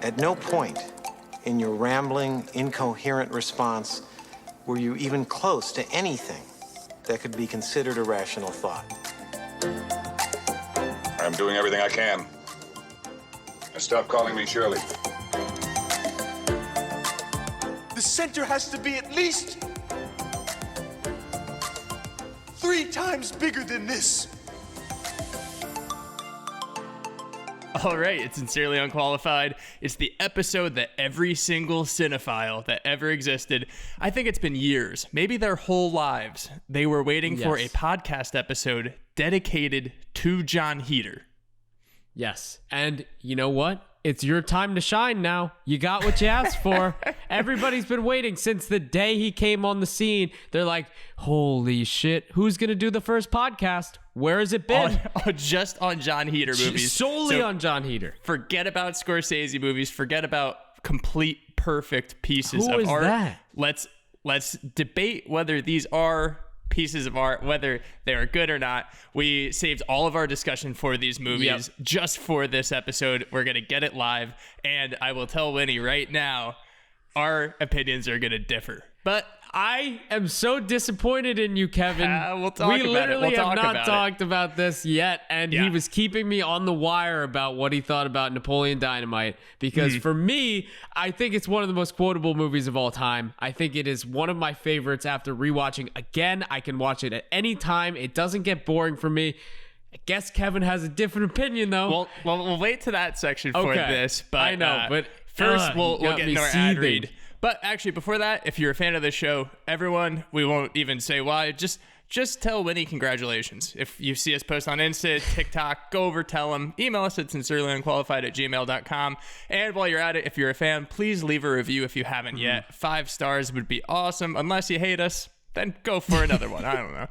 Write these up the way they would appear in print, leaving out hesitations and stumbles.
At no point in your rambling, incoherent response were you even close to anything that could be considered a rational thought. I'm doing everything I can. Now stop calling me Shirley. The center has to be at least 3 times bigger than this. All right, it's Sincerely Unqualified. It's the episode that every single cinephile that ever existed, I think it's been years, maybe their whole lives, they were waiting for a podcast episode dedicated to John Heater. Yes, and you know what? It's your time to shine now. You got what you asked for. Everybody's been waiting since the day he came on the scene. They're like, holy shit, who's going to do the first podcast? Where has it been? Just on John Heater movies. Solely on John Heater. Forget about Scorsese movies. Forget about complete perfect pieces of art. That? Let's debate whether these are pieces of art, whether they are good or not. We saved all of our discussion for these movies just for this episode. We're going to get it live, and I will tell Winnie right now, our opinions are going to differ. But I am so disappointed in you, Kevin. We'll talk about it. We literally have not about talked about this yet, and he was keeping me on the wire about what he thought about Napoleon Dynamite, because for me, I think it's one of the most quotable movies of all time. I think it is one of my favorites. After rewatching again, I can watch it at any time. It doesn't get boring for me. I guess Kevin has a different opinion, though. Well, we'll wait to that section for this. But I know, but first we'll get into our ad read. seething. But actually, before that, if you're a fan of the show, everyone, we won't even say why. Just tell Winnie congratulations. If you see us post on Insta, TikTok, go over, tell him. Email us at sincerelyunqualified@gmail.com. And while you're at it, if you're a fan, please leave a review if you haven't yet. 5 stars would be awesome. Unless you hate us, then go for another one. I don't know.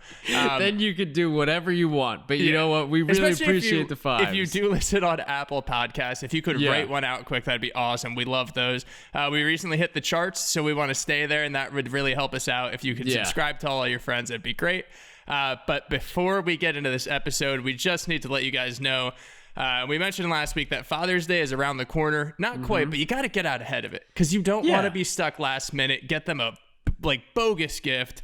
Then you could do whatever you want. But you know what? We really Especially appreciate the 5s. If you do listen on Apple Podcasts, if you could write one out quick, that'd be awesome. We love those. We recently hit the charts, so we want to stay there, and that would really help us out. If you could subscribe to all your friends, that'd be great. But before we get into this episode, we just need to let you guys know, we mentioned last week that Father's Day is around the corner. Not quite, but you got to get out ahead of it, because you don't want to be stuck last minute. Get them a bogus gift.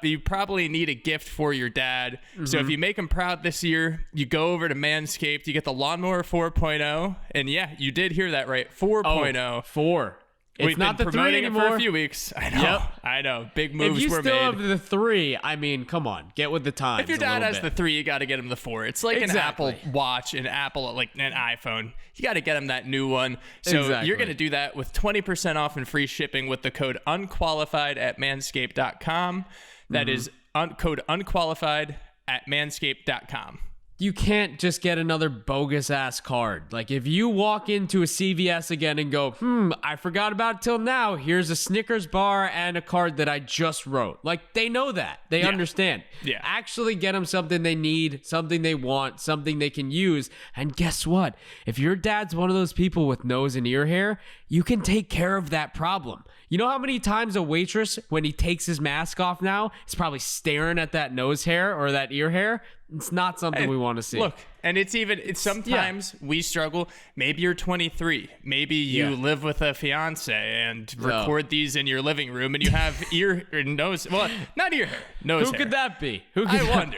You probably need a gift for your dad. So if you make him proud this year, you go over to Manscaped, you get the Lawnmower 4.0, and you did hear that right, 4.0. 4. It's We've not been the 3 promoting anymore. It for a few weeks. I know. I know. Big moves if you were still made. have the 3, I mean, come on, get with the times. If your dad has the 3, you got to get him the 4. It's like an Apple Watch, an iPhone. You got to get him that new one. So you're going to do that with 20% off and free shipping with the code unqualified at manscaped.com. That is code unqualified at manscaped.com. You can't just get another bogus ass card. Like, if you walk into a CVS again and go, I forgot about it till now. Here's a Snickers bar and a card that I just wrote. Like, they know that. They understand. Yeah. Actually get them something they need, something they want, something they can use. And guess what? If your dad's one of those people with nose and ear hair, you can take care of that problem. You know how many times a waitress, when he takes his mask off now, is probably staring at that nose hair or that ear hair? It's not something we want to see. Look, and it's sometimes we struggle. Maybe you're 23. Maybe you live with a fiance and record these in your living room, and you have ear or nose. Well, not ear hair, nose hair. Who could that be? I wonder.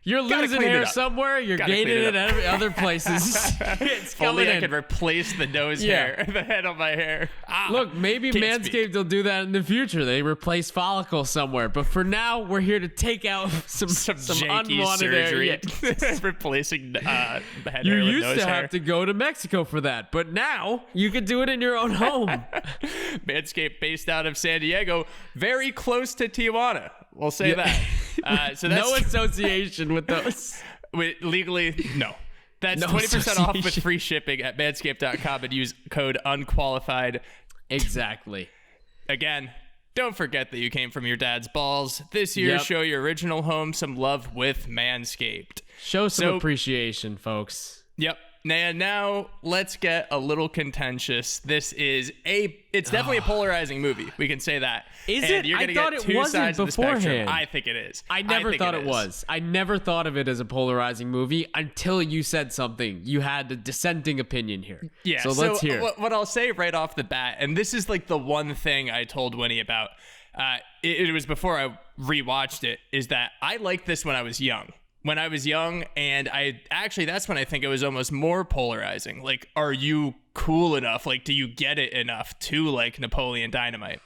You're losing hair somewhere. You're gaining it at other places. It's coming in. I could replace the nose hair, the head of my hair. Look, maybe Manscaped will do that in the future. They replace follicles somewhere. But for now, we're here to take out some unwanted surgery. hair. Replacing the head You hair with used nose to hair. have to go to Mexico for that. But now, you can do it in your own home. Manscaped, based out of San Diego, very close to Tijuana. We'll say that. So that's no association with those. Legally, no. That's No 20% off with association. free shipping at manscaped.com and use code unqualified. Exactly. Again, don't forget that you came from your dad's balls. This year, show your original home some love with Manscaped. Show some appreciation, folks. Yep. Now let's get a little contentious. It's definitely a polarizing movie. We can say that. Is and it? You're I gonna thought get it two wasn't sides of the spectrum. beforehand. I think it is. I never thought it was. I never thought of it as a polarizing movie until you said something. You had a dissenting opinion here. Yeah. So let's hear. What I'll say right off the bat, and this is like the one thing I told Winnie about. It was before I rewatched it. Is that I liked this when I was young. And that's when I think it was almost more polarizing. Like, are you cool enough? Like, do you get it enough to like Napoleon Dynamite?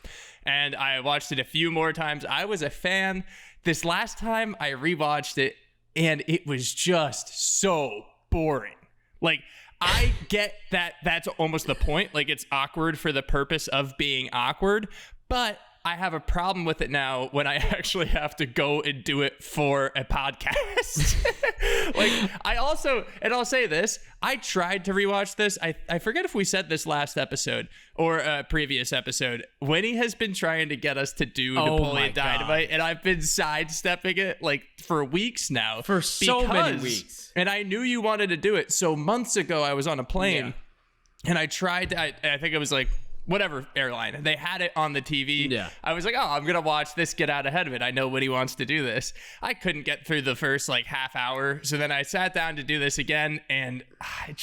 And I watched it a few more times. I was a fan. This last time I rewatched it, and it was just so boring. Like, I get that that's almost the point. Like, it's awkward for the purpose of being awkward, but I have a problem with it now when I actually have to go and do it for a podcast. I'll say this, I tried to rewatch this. I forget if we said this last episode or a previous episode. Winnie has been trying to get us to do Napoleon Dynamite, and I've been sidestepping it like for weeks now. For so many weeks. And I knew you wanted to do it. So months ago, I was on a plane and I tried to, I think it was like, whatever airline, they had it on the TV. Yeah. I was like, oh, I'm gonna watch this, get out ahead of it. I know Woody wants to do this. I couldn't get through the first like half hour, so then I sat down to do this again, and I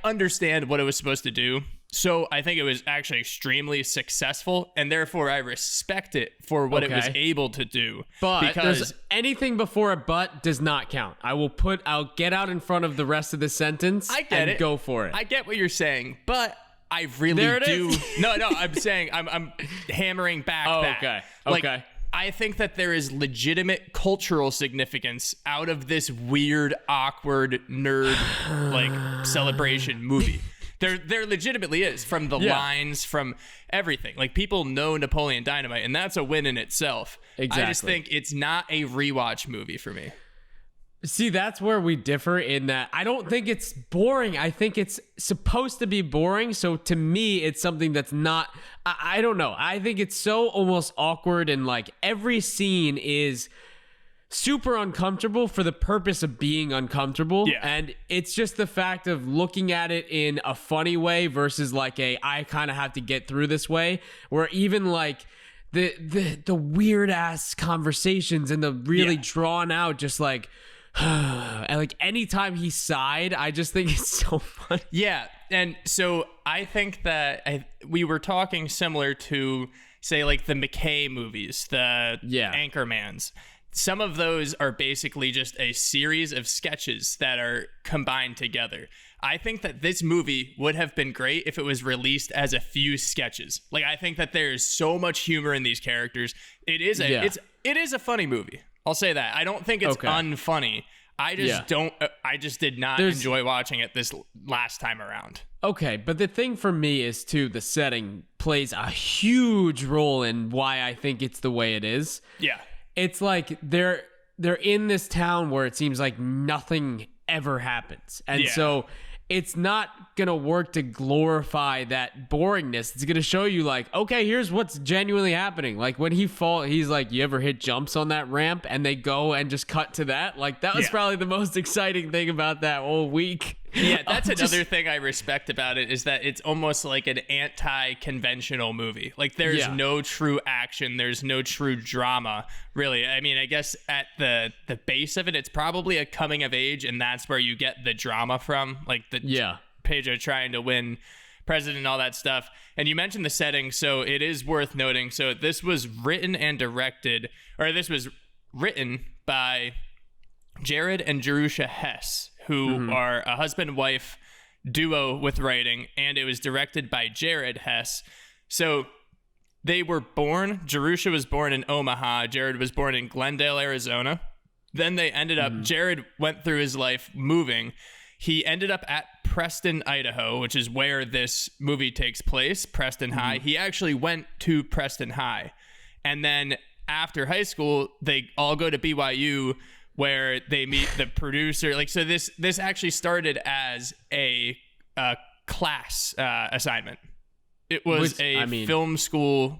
understand what it was supposed to do, so I think it was actually extremely successful, and therefore I respect it for what it was able to do. But because there's anything before a but does not count. I'll get out in front of the rest of the sentence and go for it. I get what you're saying, but I really do. No, I'm saying I'm hammering back that. Okay. I think that there is legitimate cultural significance out of this weird, awkward, nerd like celebration movie. There legitimately is, from the lines, from everything. Like, people know Napoleon Dynamite, and that's a win in itself. Exactly. I just think it's not a rewatch movie for me. See, that's where we differ in that I don't think it's boring. I think it's supposed to be boring. So to me, it's something that's not, I don't know. I think it's so almost awkward, and like every scene is super uncomfortable for the purpose of being uncomfortable. Yeah. And it's just the fact of looking at it in a funny way versus like I kind of have to get through this way, where even like the weird ass conversations and the really drawn out, just like, and like anytime he sighed, I just think it's so funny. Yeah. And so I think that we were talking similar to, say, like the McKay movies, the Anchormans. Some of those are basically just a series of sketches that are combined together. I think that this movie would have been great if it was released as a few sketches. Like, I think that there is so much humor in these characters. It is a funny movie. I'll say that. I don't think it's unfunny. I just did not enjoy watching it this last time around. Okay, but the thing for me is too, the setting plays a huge role in why I think it's the way it is. Yeah. It's like they're in this town where it seems like nothing ever happens. And so it's not going to work to glorify that boringness. It's going to show you like, okay, here's what's genuinely happening. Like when he's like, you ever hit jumps on that ramp? And they go and just cut to that. Like that was probably the most exciting thing about that whole week. Yeah, that's another thing I respect about it, is that it's almost like an anti-conventional movie. Like there's no true action, there's no true drama, really. I mean, I guess at the base of it, it's probably a coming of age, and that's where you get the drama from, like the Pedro trying to win president and all that stuff. And you mentioned the setting, so it is worth noting. So this was written by Jared and Jerusha Hess, who are a husband-wife duo with writing, and it was directed by Jared Hess. So they were born, Jerusha was born in Omaha, Jared was born in Glendale, Arizona. Then they ended up, Jared went through his life moving. He ended up at Preston, Idaho, which is where this movie takes place, Preston High. He actually went to Preston High. And then after high school, they all go to BYU, where they meet the producer. Like, so this actually started as a class assignment. It was film school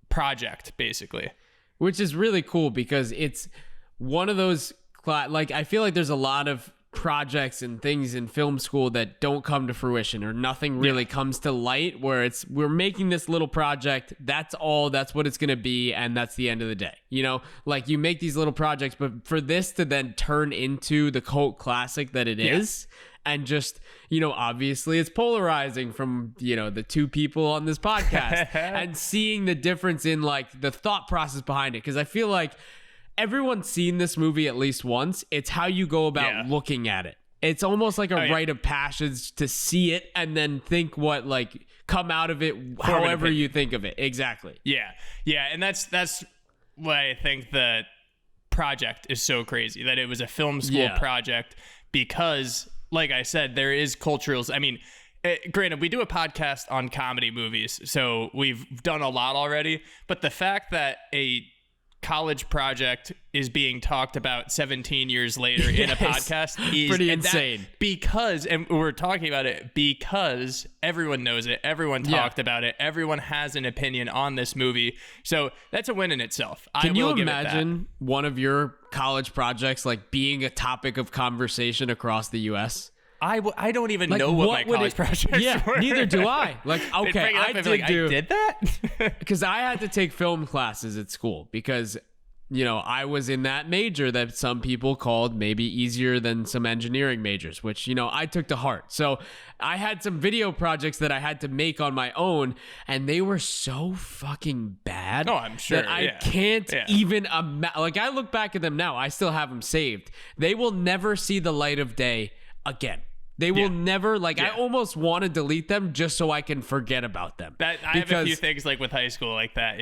project, basically. Which is really cool because it's one of those, like, I feel like there's a lot of projects and things in film school that don't come to fruition, or nothing really comes to light, where we're making this little project, that's what it's going to be, and that's the end of the day. You know, like you make these little projects, but for this to then turn into the cult classic that it is, and just, you know, obviously it's polarizing from, you know, the two people on this podcast and seeing the difference in like the thought process behind it. Cause I feel like everyone's seen this movie at least once. It's how you go about looking at it. It's almost like a rite of passage to see it and then think what like come out of it, however you think of it. Exactly. Yeah. Yeah. And that's why I think the project is so crazy, that it was a film school project, because like I said, there is cultural. I mean, granted, we do a podcast on comedy movies, so we've done a lot already. But the fact that a college project is being talked about 17 years later in a podcast is pretty insane. And we're talking about it because everyone knows it. Everyone talked about it. Everyone has an opinion on this movie. So that's a win in itself. Can you imagine one of your college projects like being a topic of conversation across the U.S.? I don't even know what my college projects were. Neither do I. Like, okay, I did that? Because I had to take film classes at school because, you know, I was in that major that some people called maybe easier than some engineering majors, which, you know, I took to heart. So I had some video projects that I had to make on my own, and they were so fucking bad. Oh, I'm sure. That I can't even imagine. Like, I look back at them now, I still have them saved. They will never see the light of day again. They will never, like, I almost want to delete them just so I can forget about them. I have a few things like with high school like that,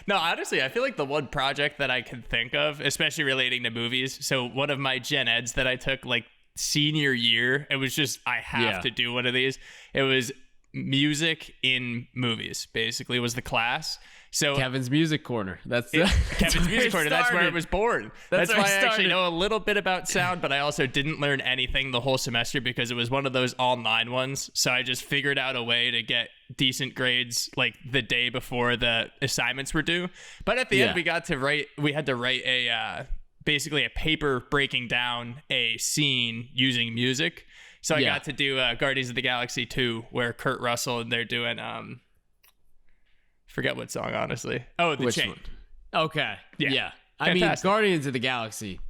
No, honestly, I feel like the one project that I can think of, especially relating to movies, so one of my gen eds that I took like senior year, it was just, I have to do one of these. It was music in movies, basically, was the class. So Kevin's Music Corner. Kevin's Music Corner. That's where it was born. That's why I actually know a little bit about sound, but I also didn't learn anything the whole semester because it was one of those all 9 ones. So I just figured out a way to get decent grades like the day before the assignments were due. But at the end, we had to write basically a paper breaking down a scene using music. So I got to do Guardians of the Galaxy 2, where Kurt Russell and they're doing forget what song, honestly. Oh, The Chain. One? Okay. Yeah. I mean, Guardians of the Galaxy,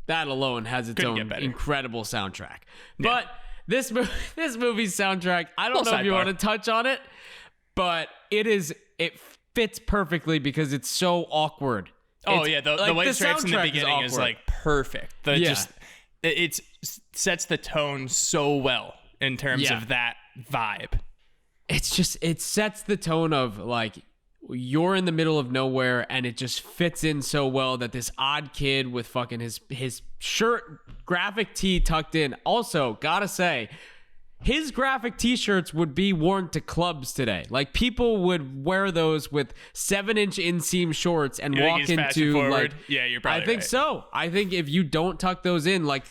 that alone has its own incredible soundtrack. But this movie's soundtrack, I don't know if you want to touch on it, but it fits perfectly because it's so awkward. Oh, the white stripes in the beginning is like perfect. It sets the tone so well in terms of that vibe. It's just, it sets the tone of like, you're in the middle of nowhere and it just fits in so well that this odd kid with fucking his shirt, graphic tee tucked in. Also, gotta say, his graphic t-shirts would be worn to clubs today. Like, people would wear those with 7-inch inseam shorts and walk into like, you're probably I think so. I think if you don't tuck those in, like,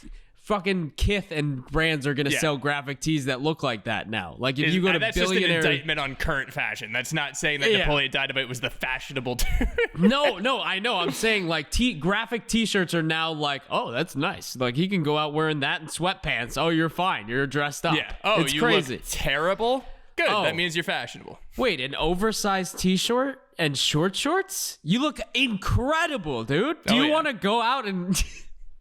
fucking Kith and brands are gonna sell graphic tees that look like that now. Like, if you go to that's billionaire, just an indictment on current fashion. That's not saying that Napoleon Dynamite was the fashionable dude. No, I know. I'm saying like graphic t-shirts are now like, oh, that's nice. Like, he can go out wearing that and sweatpants. Oh, you're fine. You're dressed up. Yeah. Oh, it's crazy. Look terrible. Good. That means you're fashionable. Wait, an oversized t-shirt and shorts? You look incredible, dude. Do you want to go out and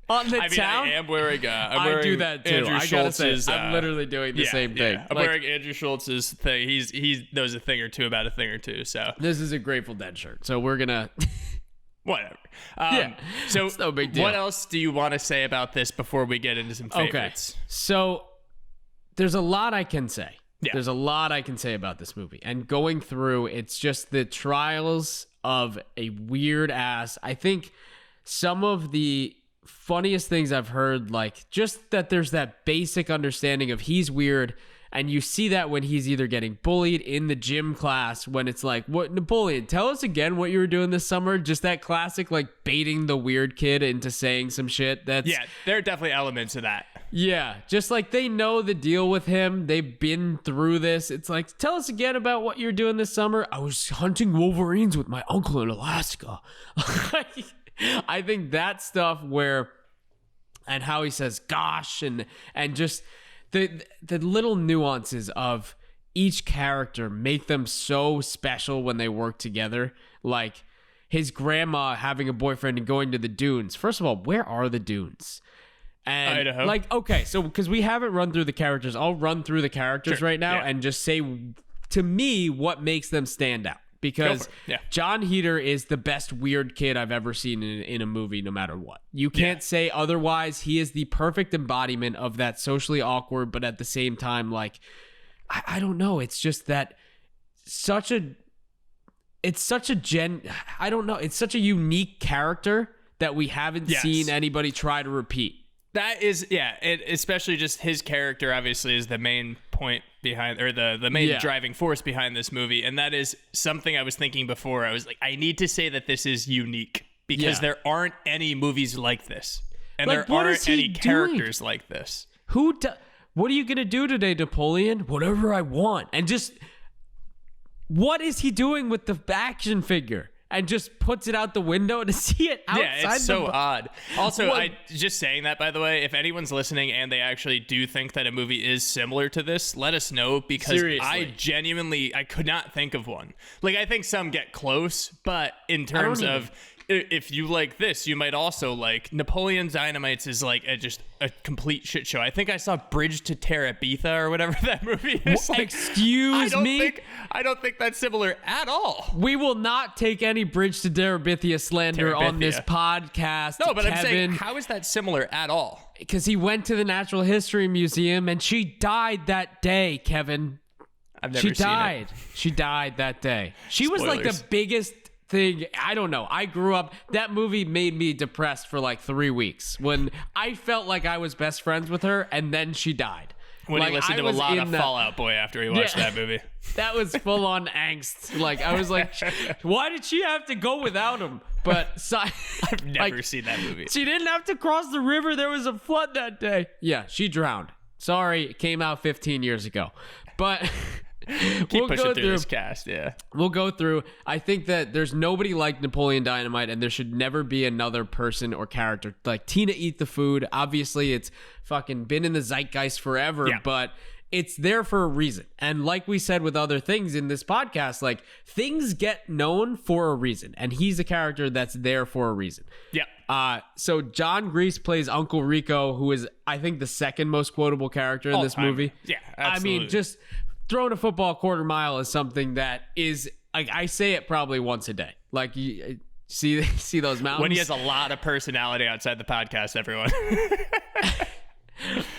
on the town? I am wearing. I do that too. Andrew Schultz's, I'm literally doing the same thing. I'm wearing Andrew Schultz's thing. He knows a thing or two about a thing or two. So this is a Grateful Dead shirt. So we're gonna whatever. So it's no big deal. What else do you want to say about this before we get into some favorites? Okay. So there's a lot I can say. Yeah. There's a lot I can say about this movie. And going through, it's just the trials of a weird ass. I think some of the funniest things I've heard, like just that there's that basic understanding of he's weird, and you see that when he's either getting bullied in the gym class, when it's like, what, Napoleon, tell us again what you were doing this summer. Just that classic, like, baiting the weird kid into saying some shit. There are definitely elements of that. Yeah, just like they know the deal with him. They've been through this. It's like, tell us again about what you're doing this summer. I was hunting wolverines with my uncle in Alaska. I think that stuff where and how he says gosh, and just the little nuances of each character make them so special when they work together. Like his grandma having a boyfriend and going to the dunes. First of all, where are the dunes? And Idaho. like, okay, so because we haven't run through the characters, I'll run through the characters right now and just say, to me, what makes them stand out. Because John Heder is the best weird kid I've ever seen in a movie, no matter what. You can't say otherwise. He is the perfect embodiment of that socially awkward, but at the same time, like, I don't know. It's just that it's such a unique character that we haven't seen anybody try to repeat. That is, especially just his character obviously is the main point behind, or the main driving force behind this movie. And that is something I was thinking before. I was like, I need to say that this is unique because there aren't any movies like this. And like, there aren't any characters like this. What are you going to do today, Napoleon? Whatever I want. And just, what is he doing with the action figure? And just puts it out the window to see it outside. Yeah, it's so odd. Also, I just saying that, by the way, if anyone's listening and they actually do think that a movie is similar to this, let us know, because seriously. I could not think of one. Like, I think some get close, but in terms of if you like this, you might also like Napoleon Dynamite is like just a complete shit show. I think I saw Bridge to Terabithia or whatever that movie is. Like, excuse me? I don't think that's similar at all. We will not take any Bridge to Terabithia slander on this podcast. No, but Kevin. I'm saying, how is that similar at all? Because he went to the Natural History Museum and she died that day, Kevin. I've never seen it. She died that day. She was like the biggest thing. I don't know. I grew up, that movie made me depressed for like 3 weeks when I felt like I was best friends with her, and then she died. When he listened to a lot of Fall Out Boy after he watched that movie. That was full on angst. Like, I was like, why did she have to go without him? But I've never seen that movie. She didn't have to cross the river. There was a flood that day. Yeah, she drowned. Sorry, it came out 15 years ago. But Keep pushing through this cast, We'll go through. I think that there's nobody like Napoleon Dynamite, and there should never be another person or character like Tina Eat the Food. Obviously, it's fucking been in the zeitgeist forever, but it's there for a reason. And like we said with other things in this podcast, like, things get known for a reason, and he's a character that's there for a reason. So John Grease plays Uncle Rico, who is, I think, the second most quotable charter in this movie. Absolutely. I mean, just throwing a football quarter mile is something that is, like, I say it probably once a day. Like, you see those mountains? When he has a lot of personality outside the podcast, everyone.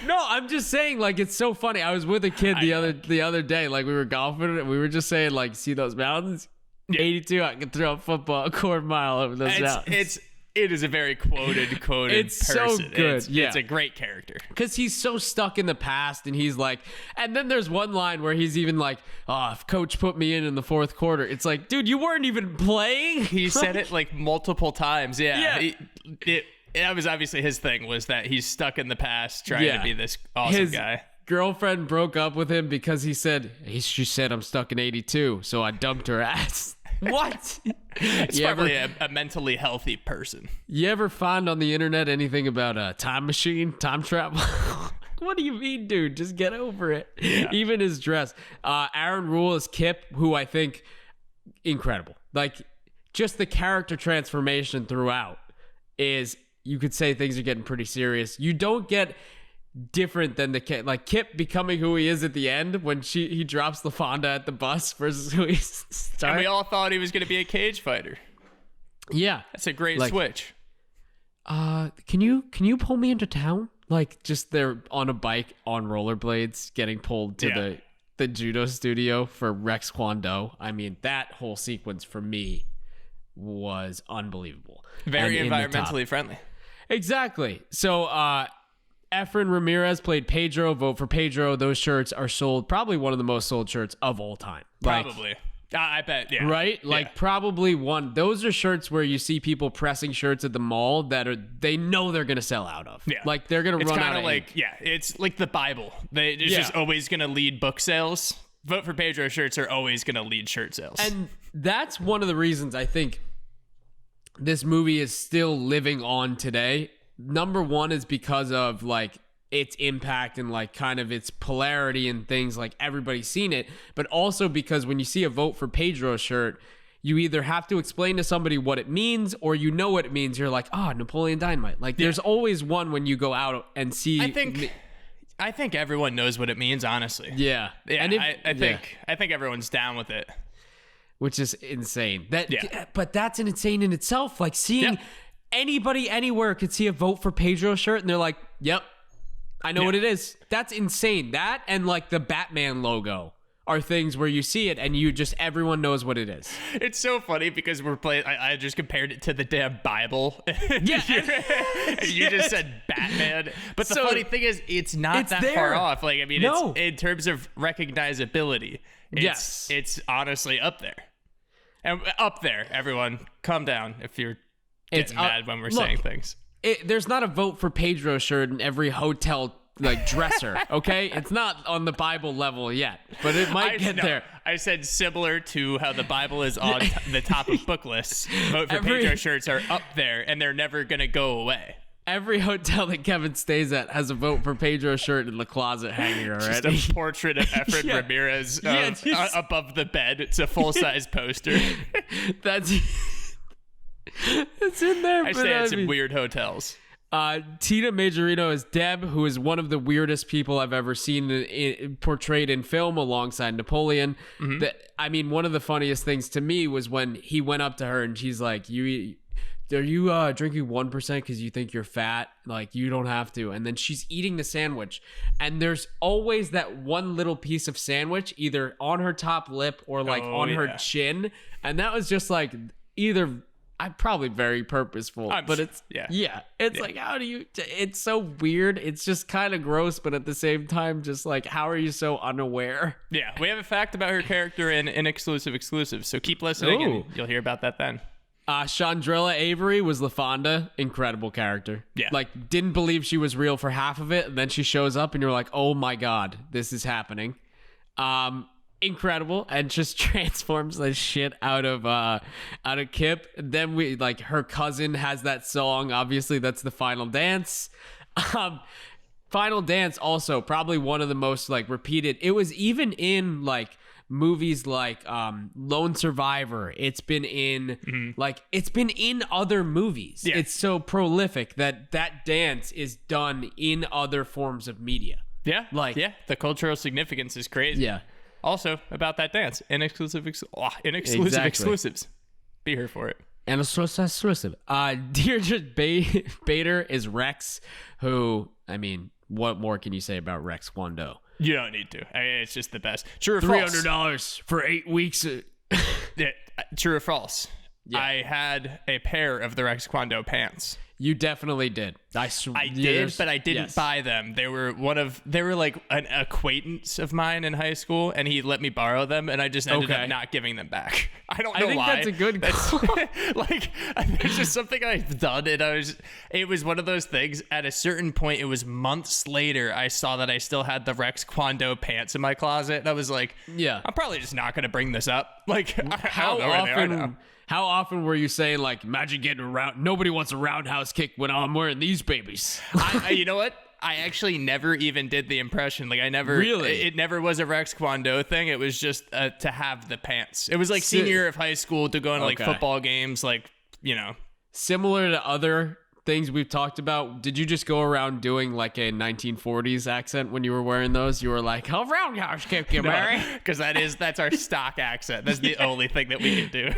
No, I'm just saying, like, it's so funny. I was with a kid the other day, like, we were golfing, and we were just saying, like, see those mountains? 82, I can throw a football a quarter mile over those mountains. It is a very quoted it's person. So good. It's a great character. Because he's so stuck in the past, and he's like, and then there's one line where he's even like, oh, if coach put me in the fourth quarter. It's like, dude, you weren't even playing. He said it like multiple times. That was obviously his thing, was that he's stuck in the past trying to be this awesome guy. Girlfriend broke up with him because she said I'm stuck in 82, so I dumped her ass. What? It's probably a mentally healthy person. You ever find on the internet anything about a time machine, time travel? What do you mean, dude? Just get over it. Yeah. Even his dress. Aaron Rule is Kip, who I think incredible. Like, just the character transformation throughout is, you could say things are getting pretty serious. You don't get different than like Kip becoming who he is at the end when he drops the Fonda at the bus versus who he starts. And we all thought he was going to be a cage fighter. Yeah, that's a great switch. Can you pull me into town? Like, just they're on a bike on rollerblades getting pulled to the judo studio for Rex Kwon Do. I mean, that whole sequence for me was unbelievable. Very environmentally friendly. Exactly. So Efren Ramirez played Pedro. Vote for Pedro. Those shirts are sold, probably one of the most sold shirts of all time. Probably. I bet, yeah. Right? Like, probably one. Those are shirts where you see people pressing shirts at the mall that they know they're going to sell out of. Yeah. Like, they're going to run out of ink. It's like the Bible. It's just always going to lead book sales. Vote for Pedro shirts are always going to lead shirt sales. And that's one of the reasons I think this movie is still living on today. number one is because of like its impact and like kind of its polarity and things, like everybody's seen it, but also because when you see a Vote for Pedro shirt, you either have to explain to somebody what it means or you know what it means. You're like, Napoleon Dynamite. Like there's always one when you go out and see. I think everyone knows what it means, honestly. Yeah. And I think everyone's down with it. Which is insane. But that's an insane in itself. Like seeing anybody anywhere could see a Vote for Pedro shirt and they're like, yep, I know what it is. That's insane. That and like the Batman logo are things where you see it and everyone knows what it is. It's so funny because we're playing. I just compared it to the damn Bible. Yeah, and you just said Batman. But the funny thing is, it's not that far off. Like, I mean, it's in terms of recognizability. It's honestly up there. And up there, everyone, calm down if you're getting mad when we're saying things. There's not a Vote for Pedro shirt in every hotel like dresser, okay? It's not on the Bible level yet, but it might get there. I said similar to how the Bible is on the top of book lists. Vote for Pedro shirts are up there, and they're never going to go away. Every hotel that Kevin stays at has a Vote for Pedro shirt in the closet hanging already. Just a portrait of Efren Ramirez above the bed. It's a full-size poster. It's in there. I stay at some weird hotels. Tina Majorino is Deb, who is one of the weirdest people I've ever seen portrayed in film alongside Napoleon. Mm-hmm. One of the funniest things to me was when he went up to her and she's like, are you drinking 1% because you think you're fat? Like, you don't have to. And then she's eating the sandwich. And there's always that one little piece of sandwich either on her top lip or like on her chin. And that was just like I'm probably very purposeful, but it's like, how do you, it's so weird. It's just kind of gross, but at the same time, just like, how are you so unaware? Yeah. We have a fact about her character in Exclusive. So keep listening and you'll hear about that then. Chandrella Avery was LaFonda. Incredible character. Yeah. Like, didn't believe she was real for half of it. And then she shows up and you're like, oh my God, this is happening. Incredible, and just transforms the shit out of Kip. Then her cousin has that song. Obviously, that's the Final Dance. Final Dance also probably one of the most like repeated. It was even in like movies like Lone Survivor. It's been in it's been in other movies. Yeah. It's so prolific that dance is done in other forms of media. Yeah, the cultural significance is crazy. Yeah. Also, about that dance, Inexclusive exclusives. Be here for it. And exclusive. Deirdre Bader is Rex, who, what more can you say about Rex Kwon Do? You don't need to. It's just the best. True or false? $300 for 8 weeks. True or false? Yeah. I had a pair of the Rex Kwon Do pants. You definitely did. I did, but I didn't buy them. They were like an acquaintance of mine in high school, and he let me borrow them, and I just ended up not giving them back. I don't know why. I think that's a good call. Like, it's just something I've done, and it was one of those things. At a certain point, it was months later, I saw that I still had the Rex Kwon Do pants in my closet, and I was like, I'm probably just not going to bring this up. Like, How often were you saying, like, imagine getting around? Nobody wants a roundhouse kick when I'm wearing these babies. You know what? I actually never even did the impression. Like, I never... Really? It never was a Rex Kwon Do thing. It was just to have the pants. It was like senior year of high school to go on, like, football games, like, Similar to other things we've talked about, did you just go around doing, like, a 1940s accent when you were wearing those? You were like, I'll roundhouse kick you, Mary. Because that's our stock accent. That's the only thing that we can do.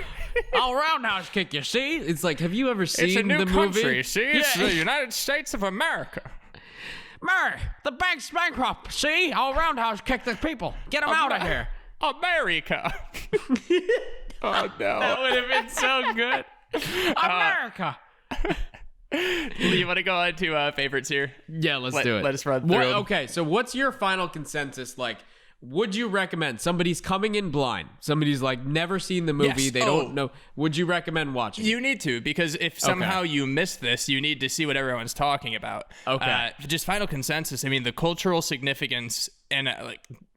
I'll roundhouse kick you, see? It's like, have you ever seen it's a new the country, movie? See? It's the United States of America. Mary, the bank's bankrupt. See? I'll roundhouse kick the people. Get them out of here. America. Oh, no. That would have been so good. America. You want to go on to favorites here? Yeah, let's do it. Let us run through them. Okay, so what's your final consensus? Like, would you recommend somebody's coming in blind? Somebody's like never seen the movie. Yes. They don't know. Would you recommend watching? You need to, because if somehow you miss this, you need to see what everyone's talking about. Okay. Just final consensus. The cultural significance and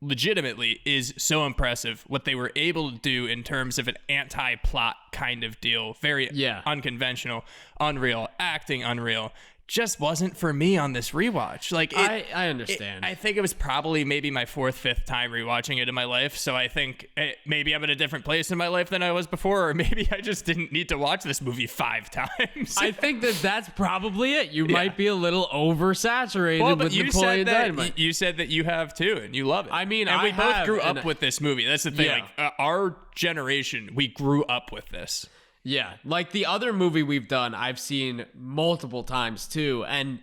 legitimately is so impressive what they were able to do in terms of an anti-plot kind of deal. Very unconventional, unreal, acting unreal. just wasn't for me on this rewatch. Like, I understand. I think it was probably maybe my 4th, 5th time rewatching it in my life. So I think maybe I'm in a different place in my life than I was before, or maybe I just didn't need to watch this movie 5 times. I think that's probably it. You might be a little oversaturated with Napoleon Dynamite. You said that you have too, and you love it. I mean, and we both have, grew up with this movie. That's the thing. Yeah. Like, our generation, we grew up with this. Yeah, like the other movie we've done, I've seen multiple times too, and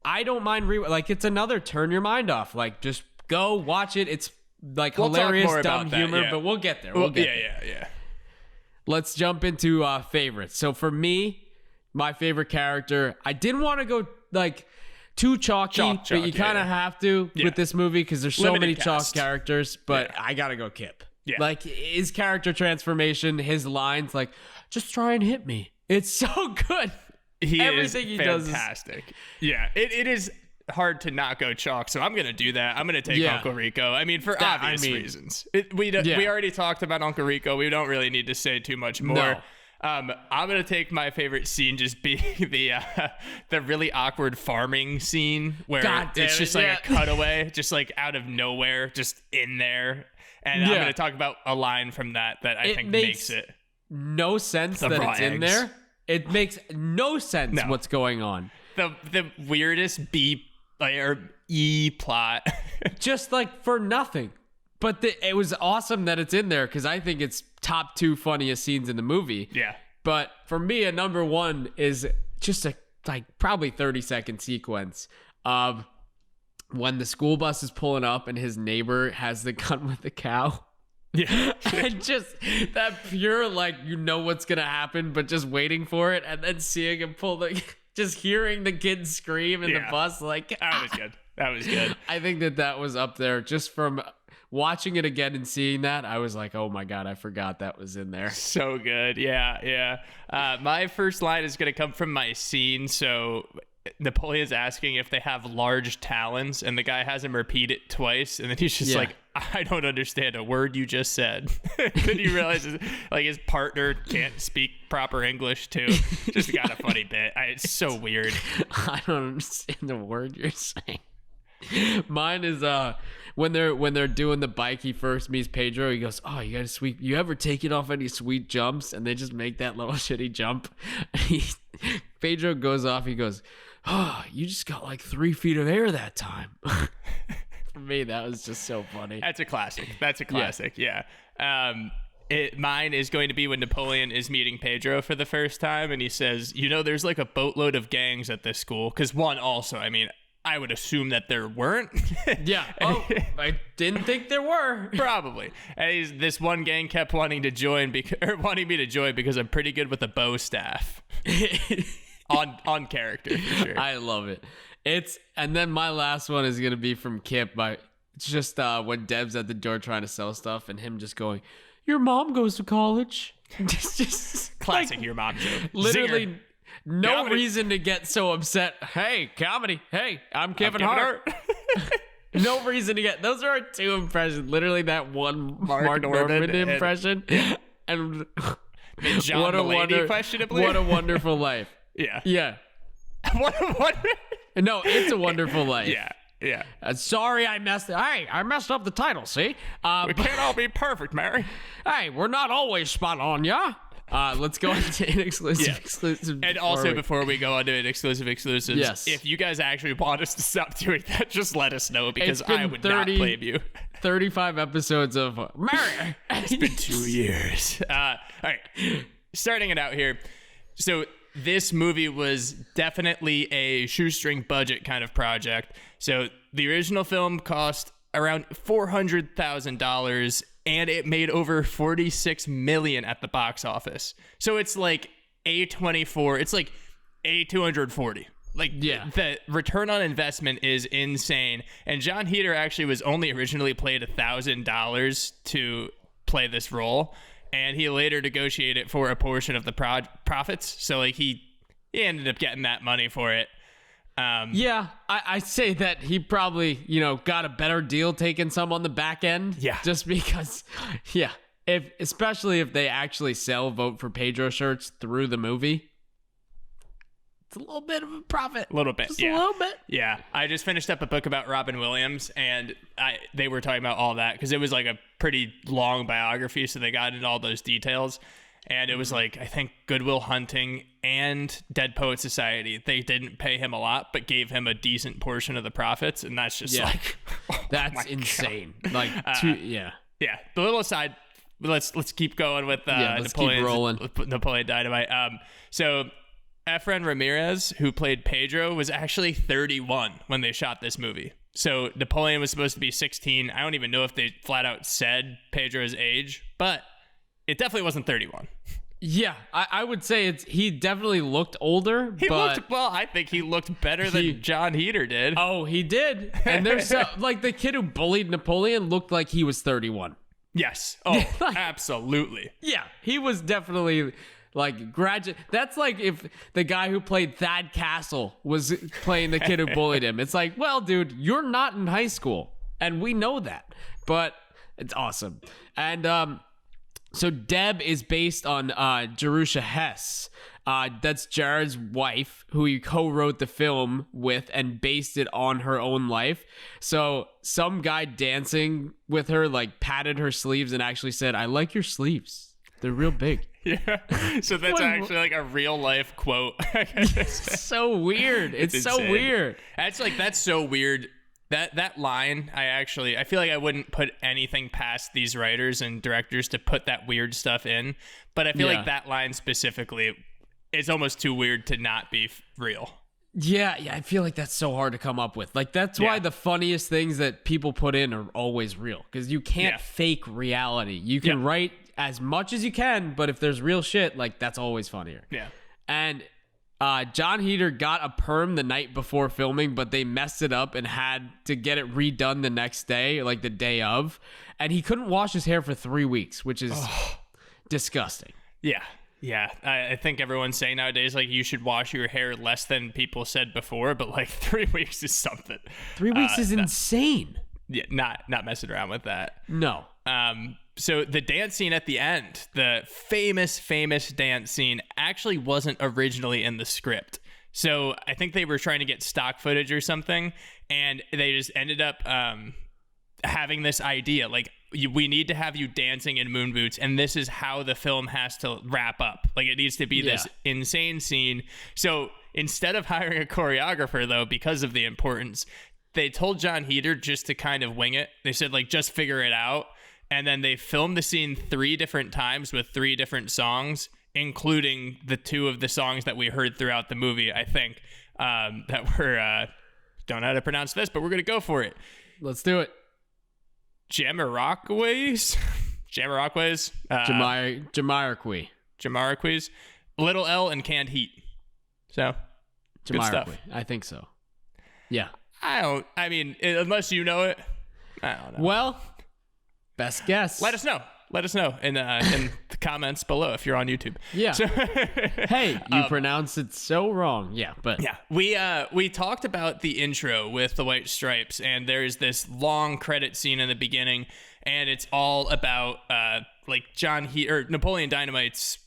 I don't mind like it's another turn your mind off. Like, just go watch it. It's like hilarious, dumb humor, but we'll get there. Yeah. Let's jump into favorites. So for me, my favorite character, I didn't want to go like too chalky, but you kind of have to with this movie because there's so many chalk characters. But I gotta go Kip. Yeah. Like his character transformation, his lines, like, just try and hit me. It's so good. Everything he does is fantastic. Yeah, it is hard to not go chalk, so I'm gonna do that. I'm gonna take Uncle Rico. I mean, for obvious reasons. We already talked about Uncle Rico. We don't really need to say too much more. No. I'm gonna take my favorite scene just be the really awkward farming scene where it's just like a cutaway, just like out of nowhere, just in there. And I'm gonna talk about a line from that I think makes it no sense that it's in there. It makes no sense what's going on. The weirdest B or E plot, just like for nothing. But it was awesome that it's in there because I think it's top 2 funniest scenes in the movie. Yeah. But for me, a number 1 is just a probably 30-second sequence of when the school bus is pulling up and his neighbor has the gun with the cow. Yeah. And just that pure, like, you know what's going to happen, but just waiting for it. And then seeing him just hearing the kid scream in the bus. Like, that was good. That was good. I think that was up there just from watching it again and seeing that. I was like, oh my God, I forgot that was in there. So good. Yeah. My first line is going to come from my scene. So Napoleon's asking if they have large talons, and the guy has him repeat it twice, and then he's just like, I don't understand a word you just said. Then he realizes like his partner can't speak proper English too. Just got a funny bit. It's so weird. I don't understand the word you're saying. Mine is when they're doing the bike, he first meets Pedro. He goes, oh, you ever take it off any sweet jumps? And they just make that little shitty jump. Pedro goes off. He goes, oh, you just got like 3 feet of air that time. For me, that was just so funny. That's a classic. Yeah. Mine is going to be when Napoleon is meeting Pedro for the first time, and he says, there's like a boatload of gangs at this school. Because I would assume that there weren't. Yeah. Oh, I didn't think there were. Probably. And this one gang kept wanting me to join because I'm pretty good with a bow staff. on character, for sure. I love it. And then my last one is gonna be from Kip. It's just when Deb's at the door trying to sell stuff, and him just going, "Your mom goes to college." It's just classic, like, your mom joke. Literally. Zinger. No comedy. Reason to get so upset. Hey, comedy. Hey, I'm Kevin Hart. No reason to get. Those are our 2 impressions. Literally that one Mark Norman impression. And John what a Mulaney, questionably. What a wonderful life. Yeah. What? No, It's a Wonderful Life. Yeah. Sorry, I messed up the title. See, we can't all be perfect, Mary. Hey, we're not always spot on, yeah. Let's go into exclusive. And also, before we go on to exclusives, if you guys actually want us to stop doing that, just let us know, because I would not blame you. 35 episodes of Mary. It's been 2 years. All right, starting it out here. So this movie was definitely a shoestring budget kind of project. So the original film cost around $400,000, and it made over $46 million at the box office. So it's like A24. It's like A240. Like, the return on investment is insane. And John Heder actually was only originally paid $1,000 to play this role, and he later negotiated for a portion of the profits. So like he ended up getting that money for it. I say that he probably, got a better deal taking some on the back end. Yeah. Just because, especially if they actually sell Vote for Pedro shirts through the movie. it's a little bit of a profit. A little bit, just yeah. a little bit. Yeah, I just finished up a book about Robin Williams, and they were talking about all that because it was like a pretty long biography, so they got into all those details. And it was like, I think Good Will Hunting and Dead Poet Society, they didn't pay him a lot, but gave him a decent portion of the profits. And that's just like, that's insane. God. Like, Yeah. The little aside, let's keep going with Napoleon Dynamite. So Efren Ramirez, who played Pedro, was actually 31 when they shot this movie. So Napoleon was supposed to be 16. I don't even know if they flat out said Pedro's age, but it definitely wasn't 31. Yeah, I would say he definitely looked older. I think he looked better than John Heder did. Oh, he did. And there's like the kid who bullied Napoleon looked like he was 31. Yes. Oh, absolutely. Yeah, he was definitely like graduate. That's like if the guy who played Thad Castle was playing the kid who bullied him. It's like, well, dude, you're not in high school, and we know that. But it's awesome. And so Deb is based on Jerusha Hess. That's Jared's wife, who he co-wrote the film with and based it on her own life. So some guy dancing with her like patted her sleeves and actually said, "I like your sleeves. They're real big." Yeah. So that's actually like a real life quote. It's so weird. It's so weird. That's so weird. That line, I feel like I wouldn't put anything past these writers and directors to put that weird stuff in. But I feel like that line specifically is almost too weird to not be real. Yeah, I feel like that's so hard to come up with. Like, that's why the funniest things that people put in are always real. Because you can't fake reality. You can write as much as you can, but if there's real shit, like, that's always funnier. Yeah. And John Heder got a perm the night before filming, but they messed it up and had to get it redone the next day, like the day of. And he couldn't wash his hair for 3 weeks, which is disgusting. Yeah. I think everyone's saying nowadays, like, you should wash your hair less than people said before, but like 3 weeks is something. 3 weeks is insane. Yeah, not messing around with that. No. So the dance scene at the end, the famous dance scene, actually wasn't originally in the script. So I think they were trying to get stock footage or something, and they just ended up having this idea, like, we need to have you dancing in moon boots, and this is how the film has to wrap up. Like, it needs to be this insane scene. So instead of hiring a choreographer, though, because of the importance, they told John Heder just to kind of wing it. They said, like, just figure it out. And then they filmed the scene 3 different times with 3 different songs, including the 2 of the songs that we heard throughout the movie, I think, that were, don't know how to pronounce this, but we're going to go for it. Let's do it. Jamiroquais, Jamiroquais, Little L, and Canned Heat. So, good stuff. I think so. Yeah. Unless you know it, I don't know. Well, best guess. Let us know in the comments below if you're on YouTube. Yeah. So, hey, you pronounce it so wrong. Yeah, but yeah, we talked about the intro with the white stripes, and there's this long credit scene in the beginning, and it's all about like Napoleon Dynamite's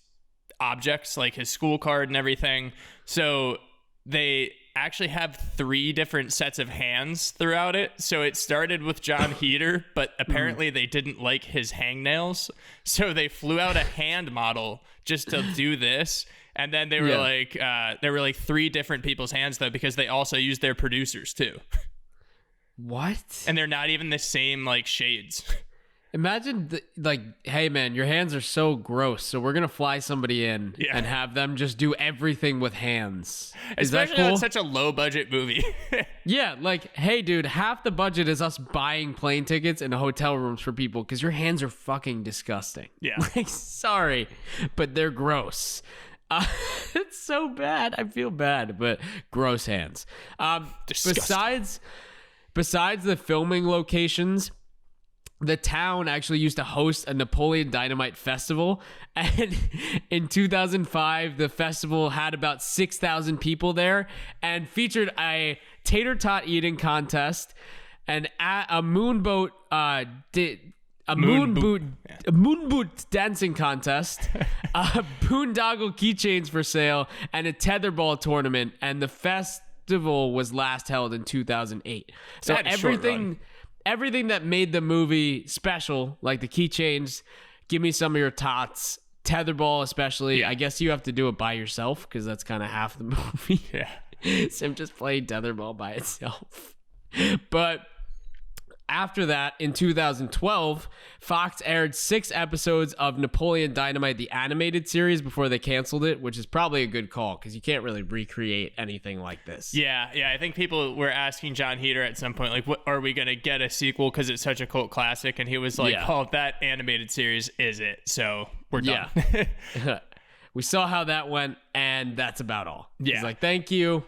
objects, like his school card and everything. So they actually have 3 different sets of hands throughout it. So it started with John Heder, but apparently they didn't like his hangnails. So they flew out a hand model just to do this. And then they were like 3 different people's hands, though, because they also used their producers too. What? And they're not even the same like shades. Imagine, hey, man, your hands are so gross, so we're going to fly somebody in and have them just do everything with hands. Is that cool? It's such a low-budget movie. Yeah, like, hey, dude, half the budget is us buying plane tickets and hotel rooms for people because your hands are fucking disgusting. Yeah. Like, sorry, but they're gross. It's so bad. I feel bad, but gross hands. Besides the filming locations, the town actually used to host a Napoleon Dynamite festival, and in 2005, the festival had about 6,000 people there and featured a tater tot eating contest and a moonboat a moon boot dancing contest, boondoggle keychains for sale, and a tetherball tournament. And the festival was last held in 2008. So everything that made the movie special, like the keychains, give me some of your tots, tetherball especially. I guess you have to do it by yourself because that's kind of half the movie. Yeah. It's him just playing tetherball by itself. But after that, in 2012, Fox aired 6 episodes of Napoleon Dynamite, the animated series, before they canceled it, which is probably a good call because you can't really recreate anything like this. Yeah. I think people were asking John Heder at some point, like, what are we going to get a sequel because it's such a cult classic? And he was like, oh, that animated series is it. So we're done. Yeah. We saw how that went, and that's about all. Yeah. He's like, thank you.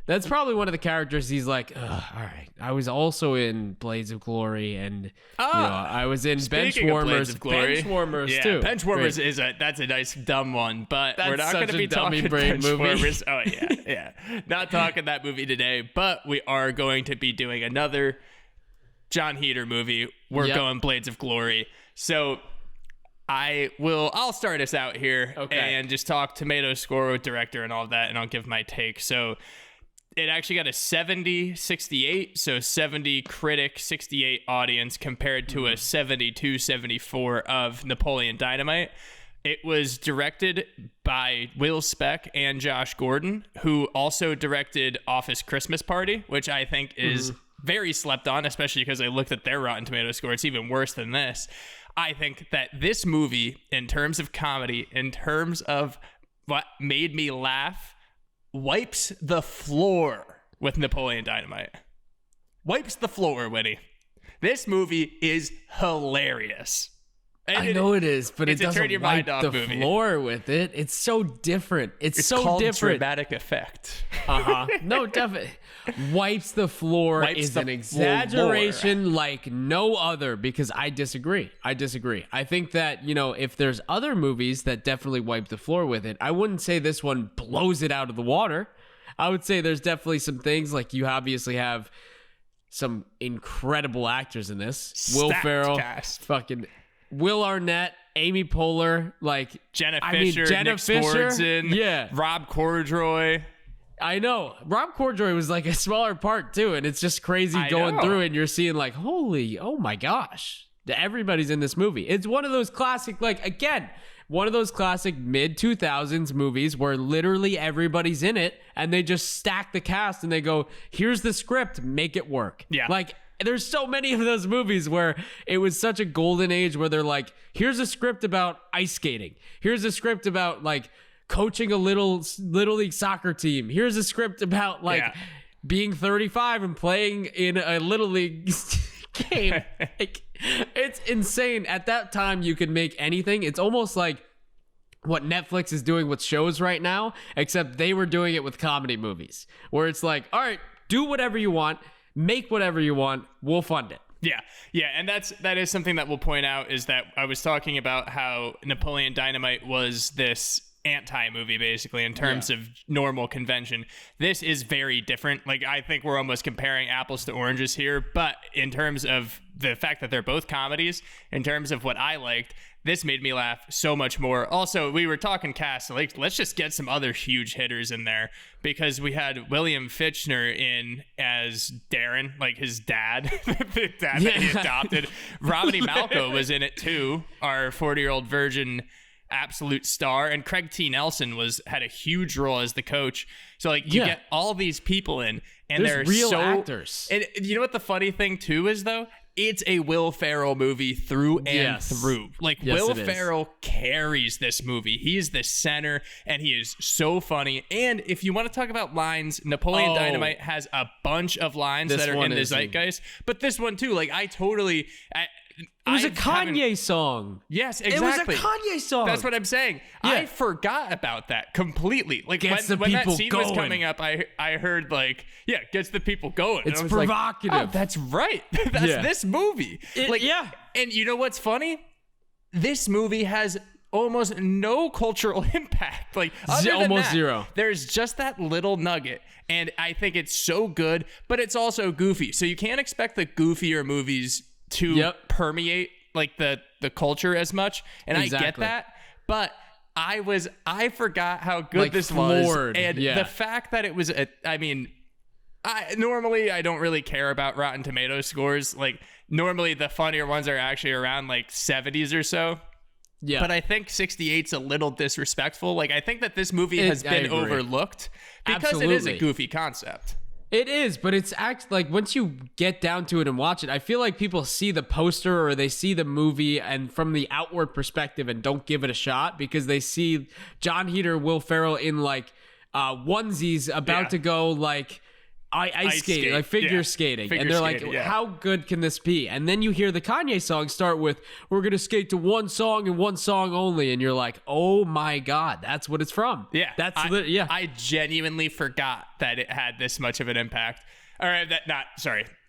That's probably one of the characters he's like, all right, I was also in Blades of Glory, and I was in Benchwarmers. Benchwarmers too. Benchwarmers that's a nice dumb one, but we're not going to be talking Benchwarmers. Oh yeah. Not talking that movie today, but we are going to be doing another John Heder movie. We're going Blades of Glory. So I'll start us out here and just talk tomato score with director and all that, and I'll give my take. So it actually got a 70-68, so 70 critic, 68 audience, compared to a 72-74 of Napoleon Dynamite. It was directed by Will Speck and Josh Gordon, who also directed Office Christmas Party, which I think is very slept on, especially because I looked at their Rotten Tomatoes score. It's even worse than this. I think that this movie, in terms of comedy, in terms of what made me laugh, wipes the floor with Napoleon Dynamite. Wipes the floor, Winnie. This movie is hilarious. I know it is, but it doesn't wipe the movie. Floor with it. It's so different. It's so called different. Dramatic effect. No, definitely. Wipes the floor is an exaggeration like no other, because I disagree. I think that, if there's other movies that definitely wipe the floor with it, I wouldn't say this one blows it out of the water. I would say there's definitely some things, like you obviously have some incredible actors in this. Will Ferrell, fucking Will Arnett, Amy Poehler, like Jenna Fisher, Nick Swardson, Rob Corddry. I know. Rob Corddry was like a smaller part too, and it's just crazy going through and you're seeing like, oh my gosh, everybody's in this movie. It's one of those classic, one of those classic mid-2000s movies where literally everybody's in it and they just stack the cast and they go, here's the script, make it work. Yeah. Like, there's so many of those movies where it was such a golden age where they're like, here's a script about ice skating. Here's a script about like coaching a little league soccer team. Here's a script about being 35 and playing in a little league game. Like, it's insane. At that time, you could make anything. It's almost like what Netflix is doing with shows right now, except they were doing it with comedy movies, where it's like, all right, do whatever you want, make whatever you want, we'll fund it. Yeah, and that is something that we'll point out, is that I was talking about how Napoleon Dynamite was this anti-movie basically in terms of normal convention. This is very different. Like, I think we're almost comparing apples to oranges here, but in terms of the fact that they're both comedies, in terms of what I liked, this made me laugh so much more. Also, we were talking cast, so like, let's just get some other huge hitters in there, because we had William Fichtner in as Darren, like his dad, the dad that he adopted. Romany Malco was in it too, our 40-year-old virgin absolute star, and Craig T. Nelson had a huge role as the coach. So like, you get all these people in, and they're real actors. And you know what the funny thing too is, though? It's a Will Ferrell movie through and through. Like, Will Ferrell carries this movie. He's the center, and he is so funny. And if you want to talk about lines, Napoleon Dynamite has a bunch of lines that are in the zeitgeist. But this one too, like, it was a Kanye song. Yes, exactly. It was a Kanye song. That's what I'm saying. Yeah. I forgot about that completely. Like, when that scene was coming up, I heard like, gets the people going. It's provocative. Like, oh, that's right. That's this movie. And you know what's funny? This movie has almost no cultural impact. Like, almost zero. There's just that little nugget. And I think it's so good, but it's also goofy. So you can't expect the goofier movies to permeate like the culture as much, and I get that, but I forgot how good like this floored. was, and the fact that it was normally I don't really care about Rotten Tomatoes scores. Like normally the funnier ones are actually around like 70s or so. Yeah. But I think 68's a little disrespectful. Like I think that this movie has been overlooked because it is a goofy concept. It is, but it's like once you get down to it and watch it, I feel like people see the poster or they see the movie and from the outward perspective and don't give it a shot because they see John Heder, Will Ferrell in like onesies about to go like ice skating, like figure skating. And they're like, how good can this be? And then you hear the Kanye song start with, we're going to skate to one song and one song only. And you're like, oh my God, that's what it's from. Yeah. I genuinely forgot that it had this much of an impact. All right,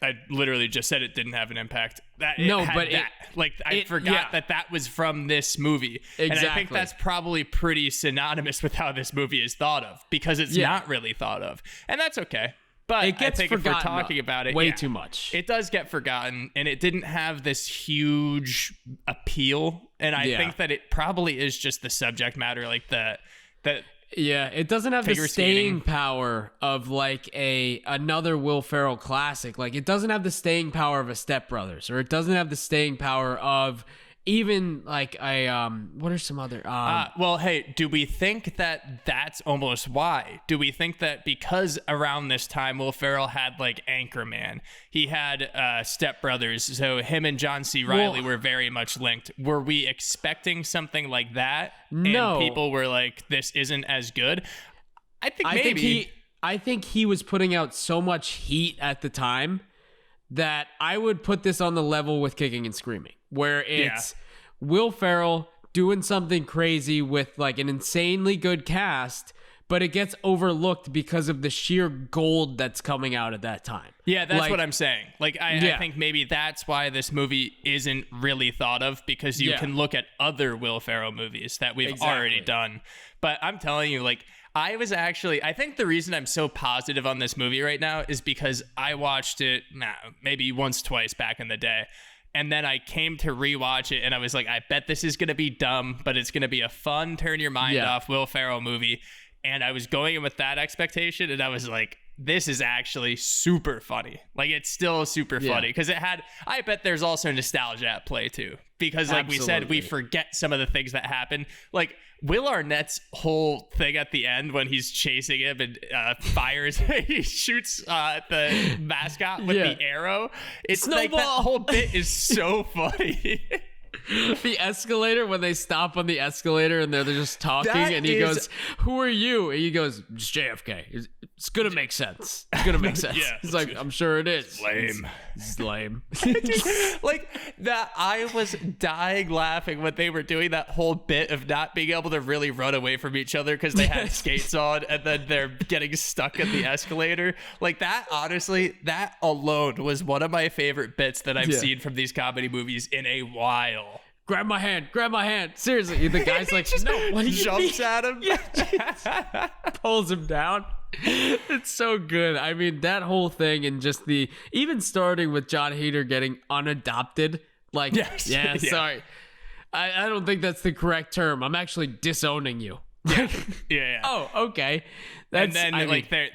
I literally just said it didn't have an impact. I forgot that was from this movie. Exactly. And I think that's probably pretty synonymous with how this movie is thought of because it's not really thought of. And that's okay. But it gets forgotten if we're talking about it way too much. It does get forgotten, and it didn't have this huge appeal. And I think that it probably is just the subject matter, like it doesn't have the staying power of like another Will Ferrell classic. Like it doesn't have the staying power of a Step Brothers, or it doesn't have the staying power of even like what are some other well, hey, do we think that that's almost why? Do we think that because around this time Will Ferrell had like Anchorman, he had Step Brothers, so him and John C. Reilly were very much linked? Were we expecting something like that? No. And people were like, this isn't as good? I think he was putting out so much heat at the time that I would put this on the level with Kicking and Screaming, where it's Will Ferrell doing something crazy with like an insanely good cast, but it gets overlooked because of the sheer gold that's coming out at that time. Yeah, that's what I'm saying. Like, I think maybe that's why this movie isn't really thought of, because you can look at other Will Ferrell movies that we've already done. But I'm telling you, like, I think the reason I'm so positive on this movie right now is because I watched it maybe once, twice back in the day. And then I came to rewatch it and I was like, I bet this is going to be dumb, but it's going to be a fun, turn your mind off Will Ferrell movie. And I was going in with that expectation and I was like, this is actually super funny. Like, it's still super funny because I bet there's also nostalgia at play too. Because like we said, we forget some of the things that happen. Like Will Arnett's whole thing at the end when he's chasing him and he shoots the mascot with the arrow. It's like that whole bit is so funny. The escalator, when they stop on the escalator and they're just talking and he goes, who are you? And he goes, it's JFK. It's gonna make sense. It's gonna make sense. He's like, I'm sure it is. Lame. It's lame. Like that, I was dying laughing when they were doing that whole bit of not being able to really run away from each other because they had skates on and then they're getting stuck in the escalator. Like that, honestly, that alone was one of my favorite bits that I've seen from these comedy movies in a while. Grab my hand. Seriously, the guy's like, no, what do you jumps at him, pulls him down. It's so good. I mean, that whole thing, and just even starting with John Heder getting unadopted. Like, sorry, I don't think that's the correct term. I'm actually disowning you. Yeah. Oh, okay. And then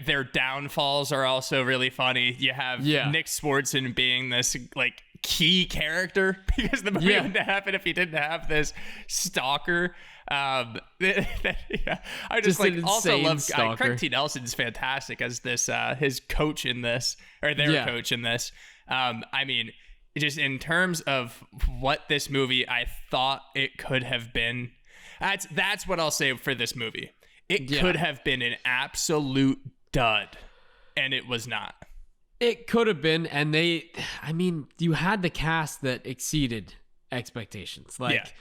their downfalls are also really funny. You have Nick Swardson being this like key character because the movie wouldn't happen if he didn't have this stalker. I just like also love Craig T. Nelson's fantastic as this his coach in this, or their coach in this. I mean, just in terms of what this movie I thought it could have been. That's what I'll say for this movie. It could have been an absolute dud, and it was not. It could have been, and you had the cast that exceeded expectations. Like,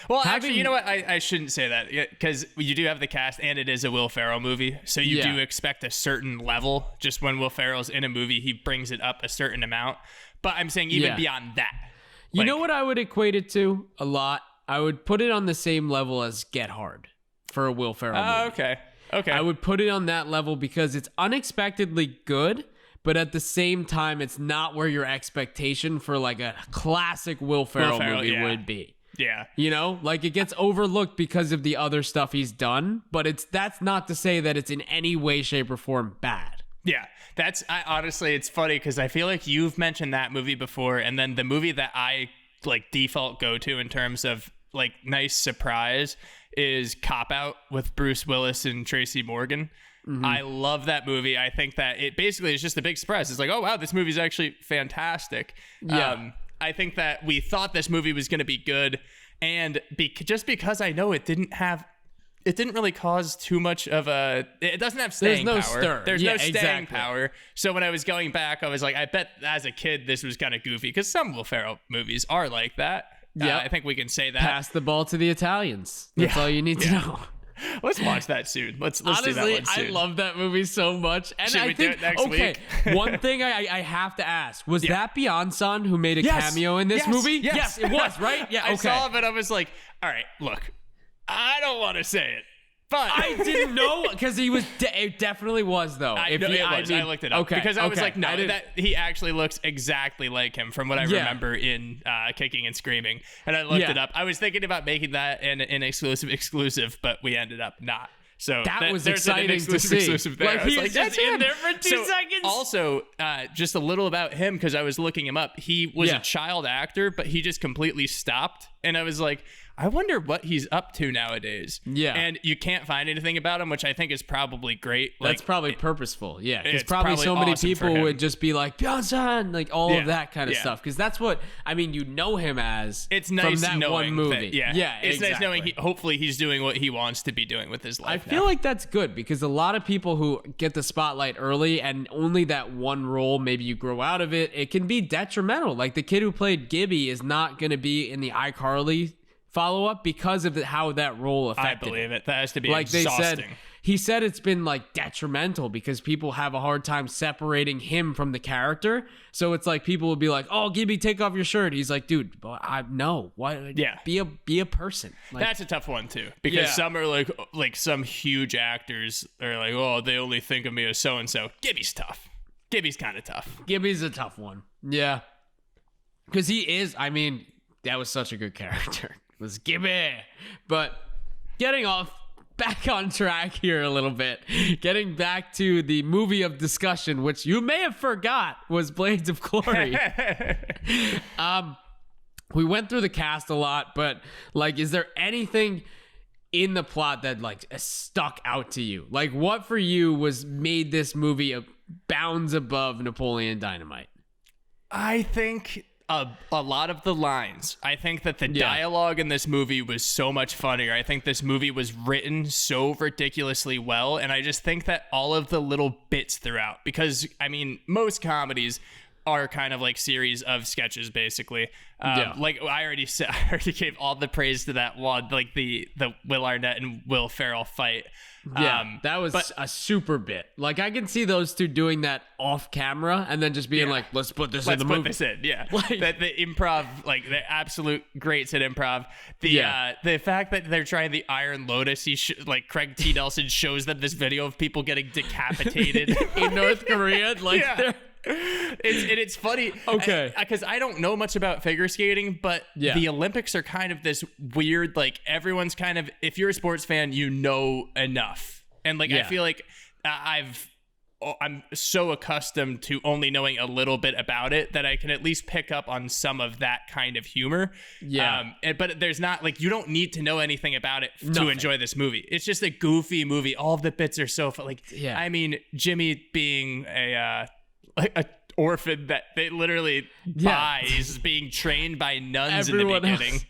well, actually, you know what? I shouldn't say that because you do have the cast, and it is a Will Ferrell movie, so you do expect a certain level. Just when Will Ferrell's in a movie, he brings it up a certain amount. But I'm saying even beyond that. You know what I would equate it to a lot? I would put it on the same level as Get Hard for a Will Ferrell movie. Okay. I would put it on that level because it's unexpectedly good, but at the same time, it's not where your expectation for like a classic Will Ferrell movie would be. Yeah. You know, like it gets overlooked because of the other stuff he's done, but that's not to say that it's in any way, shape, or form bad. Yeah. Honestly, it's funny because I feel like you've mentioned that movie before, and then the movie that I like default go to in terms of like nice surprise is Cop Out with Bruce Willis and Tracy Morgan. I love that movie. I think that it basically is just a big surprise. It's like, oh wow, this movie's actually fantastic. Yeah. I think that we thought this movie was going to be good, and just because I know it didn't really cause too much of it doesn't have staying power. Stir. There's no staying power. So when I was going back, I was like, I bet as a kid this was kind of goofy, because some Will Ferrell movies are like that. Yeah, I think we can say that. Pass the ball to the Italians. That's all you need to know. Let's watch that soon. Let's Honestly, do that one soon. I love that movie so much. And Should we do it next week? One thing I have to ask, was that Beyonce who made a cameo in this movie? Yes, it was, right? Yeah, okay. I saw it, but I was like, all right, look, I don't want to say it, but I didn't know, because it definitely was, though. I looked it up because I was like, no, that he actually looks exactly like him from what I remember in Kicking and Screaming, and I looked it up. I was thinking about making that an exclusive, but we ended up not. So that was exciting to see. Like he was just in there for 2 seconds. Also, just a little about him, because I was looking him up. He was a child actor, but he just completely stopped, and I was like, I wonder what he's up to nowadays. Yeah. And you can't find anything about him, which I think is probably great. That's probably purposeful. Yeah. Because probably so many awesome people would just be like, Beyonce, like all of that kind of stuff. Because that's what, I mean, you know him as it's nice from that knowing one movie. Yeah. It's nice knowing hopefully he's doing what he wants to be doing with his life. I feel like that's good, because a lot of people who get the spotlight early and only that one role, maybe you grow out of it, it can be detrimental. Like the kid who played Gibby is not going to be in the iCarly follow-up because of how that role affected I believe it. That has to be like exhausting. He said it's been like detrimental because people have a hard time separating him from the character. So it's like people would be like, "Oh, Gibby, take off your shirt." He's like, "Dude, no. What? Yeah, be a person." Like, that's a tough one too, because some are like some huge actors are like, "Oh, they only think of me as so and so." Gibby's tough. Gibby's kind of tough. Gibby's a tough one. Yeah, because he is. I mean, that was such a good character. Was Gibby. But getting back on track here a little bit, getting back to the movie of discussion, which you may have forgot was Blades of Glory. We went through the cast a lot, but like, is there anything in the plot that like stuck out to you? Like, what for you made this movie bounds above Napoleon Dynamite? I think a lot of the lines. I think that the dialogue in this movie was so much funnier. I think this movie was written so ridiculously well, and I just think that all of the little bits throughout, because I mean, most comedies are kind of like series of sketches, basically. Like I already gave all the praise to that one, like the Will Arnett and Will Ferrell fight. That was a super bit. Like I can see those two doing that off camera and then just being like, let's put this in the movie. Like, the improv, like the absolute greats at improv. The fact that they're trying the Iron Lotus, like Craig T. Nelson shows them this video of people getting decapitated in North Korea. Like it's funny, okay, because I don't know much about figure skating, but the Olympics are kind of this weird, like everyone's kind of, if you're a sports fan, you know enough, and like I feel like I'm so accustomed to only knowing a little bit about it that I can at least pick up on some of that kind of humor. But there's not, like, you don't need to know anything about it to enjoy this movie. It's just a goofy movie. All of the bits are so fun. Like, I mean, Jimmy being a orphan that they literally buys, being trained by nuns in the beginning.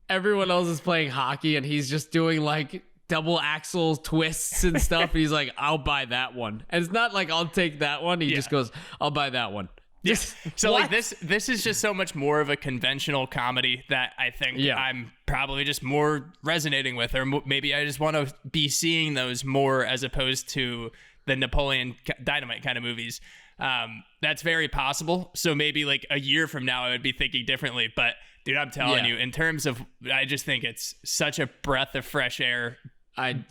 Everyone else is playing hockey and he's just doing like double axle twists and stuff. And he's like, I'll buy that one. And it's not like I'll take that one. He just goes, I'll buy that one. So like this is just so much more of a conventional comedy that I think I'm probably just more resonating with, or maybe I just want to be seeing those more as opposed to the Napoleon Dynamite kind of movies. That's very possible. So maybe like a year from now I would be thinking differently, but dude, I'm telling you, in terms of, I just think it's such a breath of fresh air. I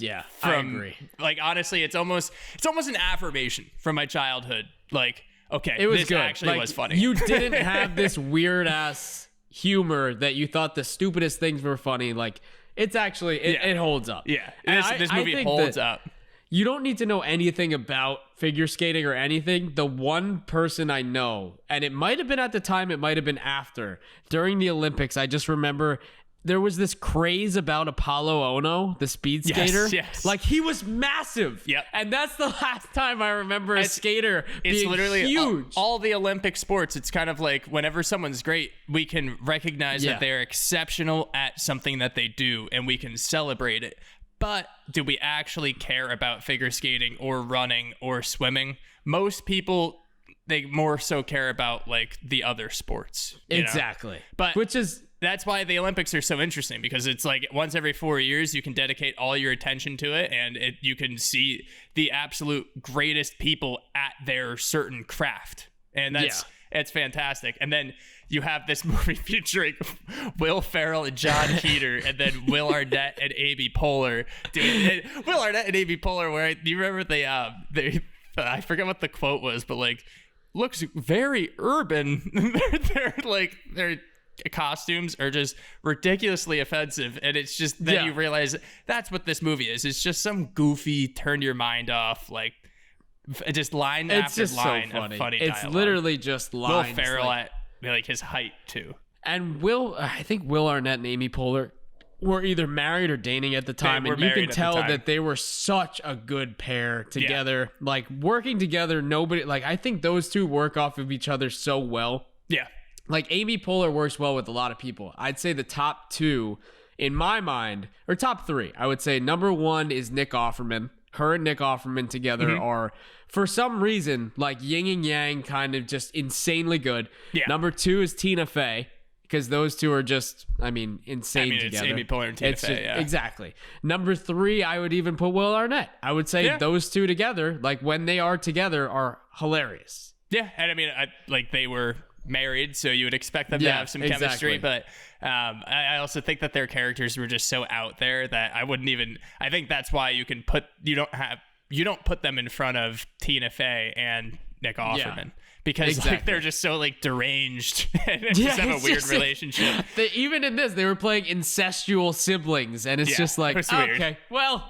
agree. Like, honestly, it's almost an affirmation from my childhood. Like, okay, It was this good. actually was funny. You didn't have this weird ass humor that you thought the stupidest things were funny. Like, it's actually it holds up. Yeah, And this I movie think holds that up. You don't need to know anything about figure skating or anything. The one person I know, and it might have been at the time, it might have been after, during the Olympics, I just remember there was this craze about Apollo Ono, the speed skater. Yes. Like, he was massive. Yep. And that's the last time I remember a skater It's being literally huge. all the Olympic sports. It's kind of like whenever someone's great, we can recognize that they're exceptional at something that they do, and we can celebrate it. But do we actually care about figure skating or running or swimming? Most people, they more so care about like the other sports. Exactly. But which is that's why the Olympics are so interesting, because it's like once every 4 years you can dedicate all your attention to it, and you can see the absolute greatest people at their certain craft. And it's fantastic. And then you have this movie featuring Will Ferrell and John Heater, and then Will Arnett and Amy Poehler. Dude, Will Arnett and Amy Poehler, where do you remember they I forget what the quote was, but like, looks very urban. Their costumes are just ridiculously offensive, and it's just then you realize that's what this movie is. It's just some goofy, turn your mind off, like just line after line of funny dialogue. It's literally just lines. Will Ferrell at like his height too. And I think Will Arnett and Amy Poehler were either married or dating at the time, and you can tell that they were such a good pair together. Yeah. Like, working together, I think those two work off of each other so well. Yeah. Like, Amy Poehler works well with a lot of people. I'd say the top two, in my mind, or top three, I would say number one is Nick Offerman. Her and Nick Offerman together are, for some reason, like yin and yang, kind of just insanely good. Yeah. Number two is Tina Fey, because those two are just, insane together. It's Amy Poehler and Tina Fey, yeah. Exactly. Number three, I would even put Will Arnett. I would say those two together, like when they are together, are hilarious. Yeah, and they were married, so you would expect them to have some chemistry, but I also think that their characters were just so out there that I think that's why you don't put them in front of Tina Fey and Nick Offerman, because they're just so like deranged and just have a weird relationship. Even in this, they were playing incestual siblings, and it's just like, okay, well,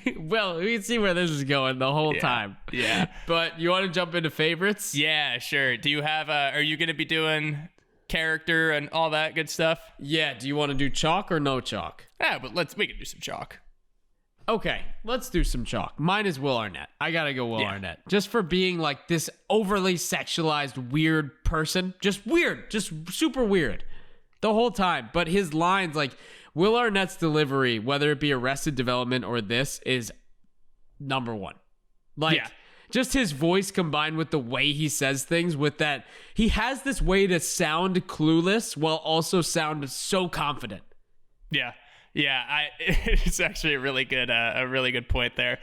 we can see where this is going the whole time. Yeah. But you want to jump into favorites? Yeah, sure. Do you have are you going to be doing character and all that good stuff? Yeah. Do you want to do chalk or no chalk? Yeah, but we can do some chalk. Okay, let's do some chalk. Mine is Will Arnett. I gotta go Will Arnett. Just for being like this overly sexualized, weird person. Just weird. Just super weird. The whole time. But his lines, like, Will Arnett's delivery, whether it be Arrested Development or this, is number one. Like, just his voice combined with the way he says things, with that, he has this way to sound clueless while also sound so confident. Yeah. Yeah, it's actually a really good point there.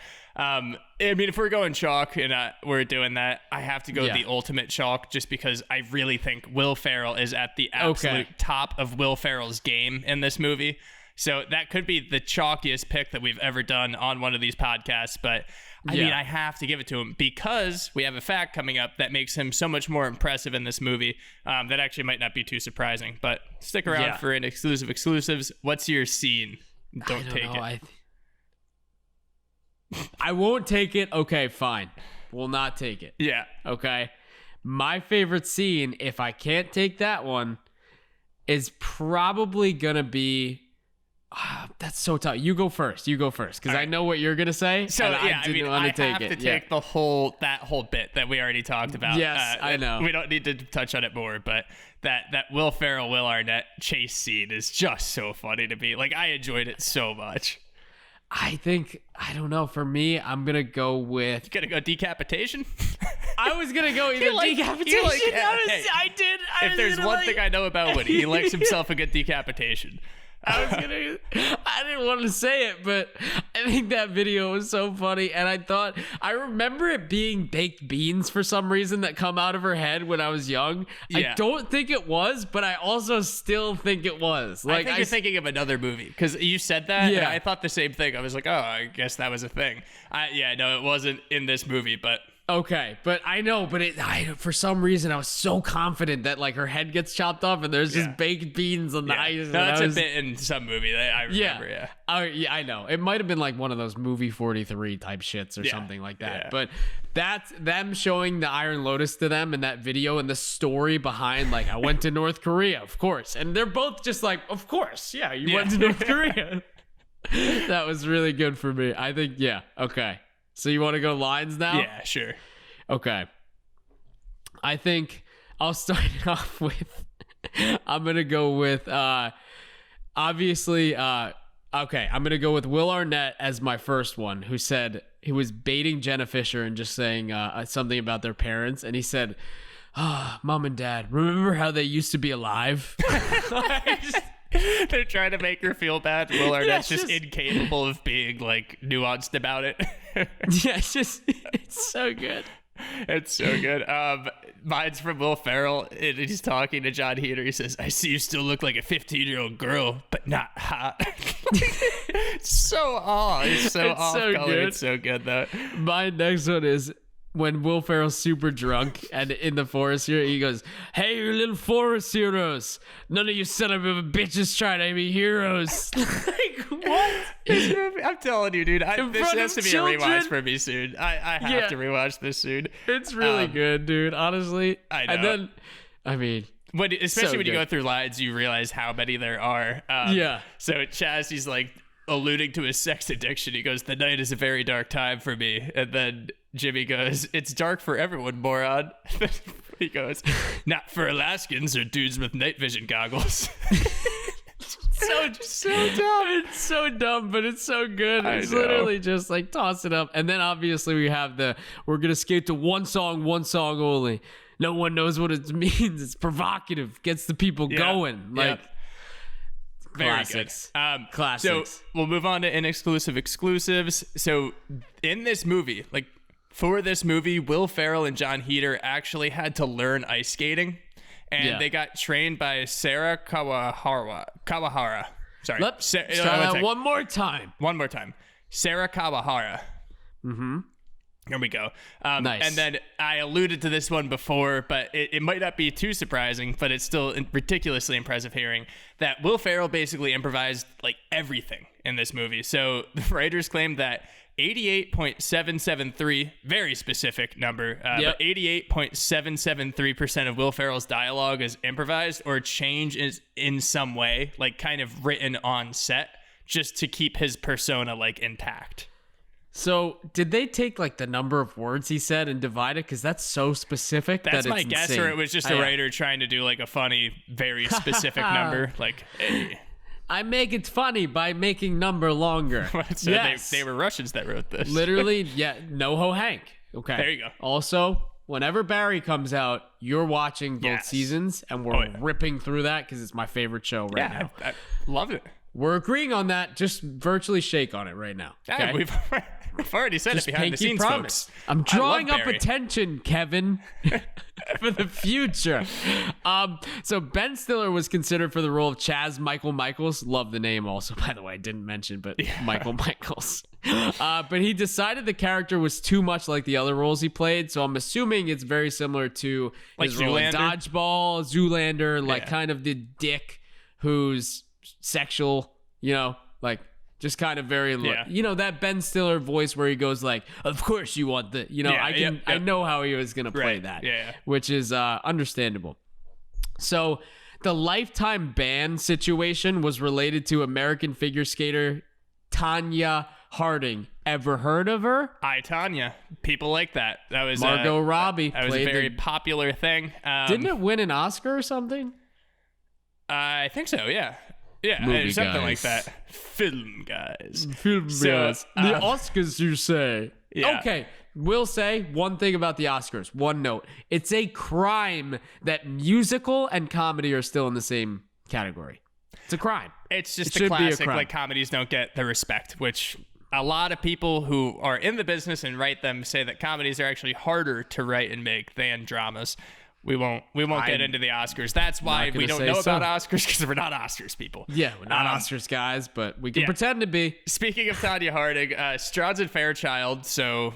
If we're going chalk and we're doing that, I have to go the ultimate chalk, just because I really think Will Ferrell is at the absolute top of Will Ferrell's game in this movie. So that could be the chalkiest pick that we've ever done on one of these podcasts. But I have to give it to him, because we have a fact coming up that makes him so much more impressive in this movie. That actually might not be too surprising, but stick around for an exclusives. What's your scene? Don't take it. I won't take it. Okay, fine. We'll not take it. Yeah. Okay. My favorite scene, if I can't take that one, is probably going to be... that's so tough. You go first, because I know what you're gonna say. So I have to take that whole bit that we already talked about. Yes, I know. We don't need to touch on it more, but that Will Ferrell, Will Arnett chase scene is just so funny to me. Like, I enjoyed it so much. I don't know. For me, I'm gonna go with. You're gonna go decapitation. I was gonna go either decapitation. If there's one thing I know about Woody, he likes himself a good decapitation. I didn't want to say it, but I think that video was so funny. And I remember it being baked beans for some reason that come out of her head when I was young. Yeah. I don't think it was, but I also still think it was. Like, I think you're thinking of another movie, because you said that. Yeah. And I thought the same thing. I was like, oh, I guess that was a thing. No, it wasn't in this movie, but Okay, but I know, but for some reason I was so confident that like her head gets chopped off and there's just baked beans on the ice. No, that's a bit in some movie that I remember. Yeah, I know. It might have been like one of those movie 43 type shits or something like that. Yeah. But that's them showing the Iron Lotus to them in that video and the story behind like I went to North Korea, of course, and they're both just like, of course, you went to North Korea. That was really good for me. I think, okay. So you want to go lines now? Yeah, sure. Okay. I think I'll start it off with, I'm going to go with, obviously, I'm going to go with Will Arnett as my first one, who said he was baiting Jenna Fisher and just saying something about their parents. And he said, Mom and Dad, remember how they used to be alive? They're trying to make her feel bad. Will Arnett's just incapable of being like nuanced about it. It's so good. It's so good. Mine's from Will Ferrell. He's talking to John Heder. He says, "I see you still look like a 15-year-old girl, but not hot." It's so off. It's so off color. It's so good though. My next one is when Will Ferrell's super drunk and in the forest here, he goes, "Hey, you little forest heroes. None of you son of a bitches try to be heroes." Like, what? I'm telling you, dude. This has to be children? A rewatch for me soon. I have to rewatch this soon. It's really good, dude. Honestly. I know. And then, I mean... especially when you go through lines, you realize how many there are. So Chaz, he's like alluding to his sex addiction. He goes, "The night is a very dark time for me." And then Jimmy goes, "It's dark for everyone, moron." He goes, "Not for Alaskans or dudes with night vision goggles." So dumb. It's so dumb, but it's so good. It's literally just like toss it up. And then obviously we have we're going to skate to one song only. No one knows what it means. It's provocative. Gets the people going. Like, very classics. Good. Classics. So we'll move on to Inexclusive exclusives. So in this movie, for this movie, Will Ferrell and John Heder actually had to learn ice skating. And they got trained by Sarah Kawahara. Sorry. Let's try that one more time. Sarah Kawahara. Mm-hmm. Here we go. Nice. And then I alluded to this one before, but it might not be too surprising, but it's still ridiculously impressive hearing that Will Ferrell basically improvised like everything in this movie. So the writers claimed that 88.773, very specific number, but 88.773% of Will Ferrell's dialogue is improvised or changed in some way, like kind of written on set, just to keep his persona like intact. So did they take like the number of words he said and divide it? Because that's so specific. That's that my it's guess, insane. or it was just a writer trying to do like a funny, very specific number. Like, hey. I make it funny by making number longer. So yes. they were Russians that wrote this. Literally, NoHo Hank. Okay. There you go. Also, whenever Barry comes out, you're watching both seasons, and we're ripping through that because it's my favorite show right now. I love it. We're agreeing on that. Just virtually shake on it right now. Okay? Yeah, we've already said just it behind the scenes, promise. folks. I'm drawing up Barry. attention, Kevin, for the future. So Ben Stiller was considered for the role of Chaz Michael Michaels. Love the name also, by the way. I didn't mention, but Michael Michaels. But he decided the character was too much like the other roles he played. So I'm assuming it's very similar to like his role in Dodgeball, Zoolander, like kind of the dick who's sexual, like just kind of very, that Ben Stiller voice where he goes like, "Of course you want the," I know how he was going to play that, which is understandable. So the lifetime ban situation was related to American figure skater Tanya Harding. Ever heard of her? Tanya. People like that. That was Margot Robbie. That was a very popular thing. Didn't it win an Oscar or something? I think so, yeah. Yeah, Movie something guys. like that. Film guys. Guys. The Oscars, you say? Yeah. Okay, we'll say one thing about the Oscars. One note. It's a crime that musical and comedy are still in the same category. It's a crime. It's just the classic, like comedies don't get the respect, which a lot of people who are in the business and write them say that comedies are actually harder to write and make than dramas. We won't get into the Oscars. That's why we don't know about Oscars, because we're not Oscars people. Yeah, we're not Oscars guys, but we can pretend to be. Speaking of Tanya Harding, Stroud and Fairchild, so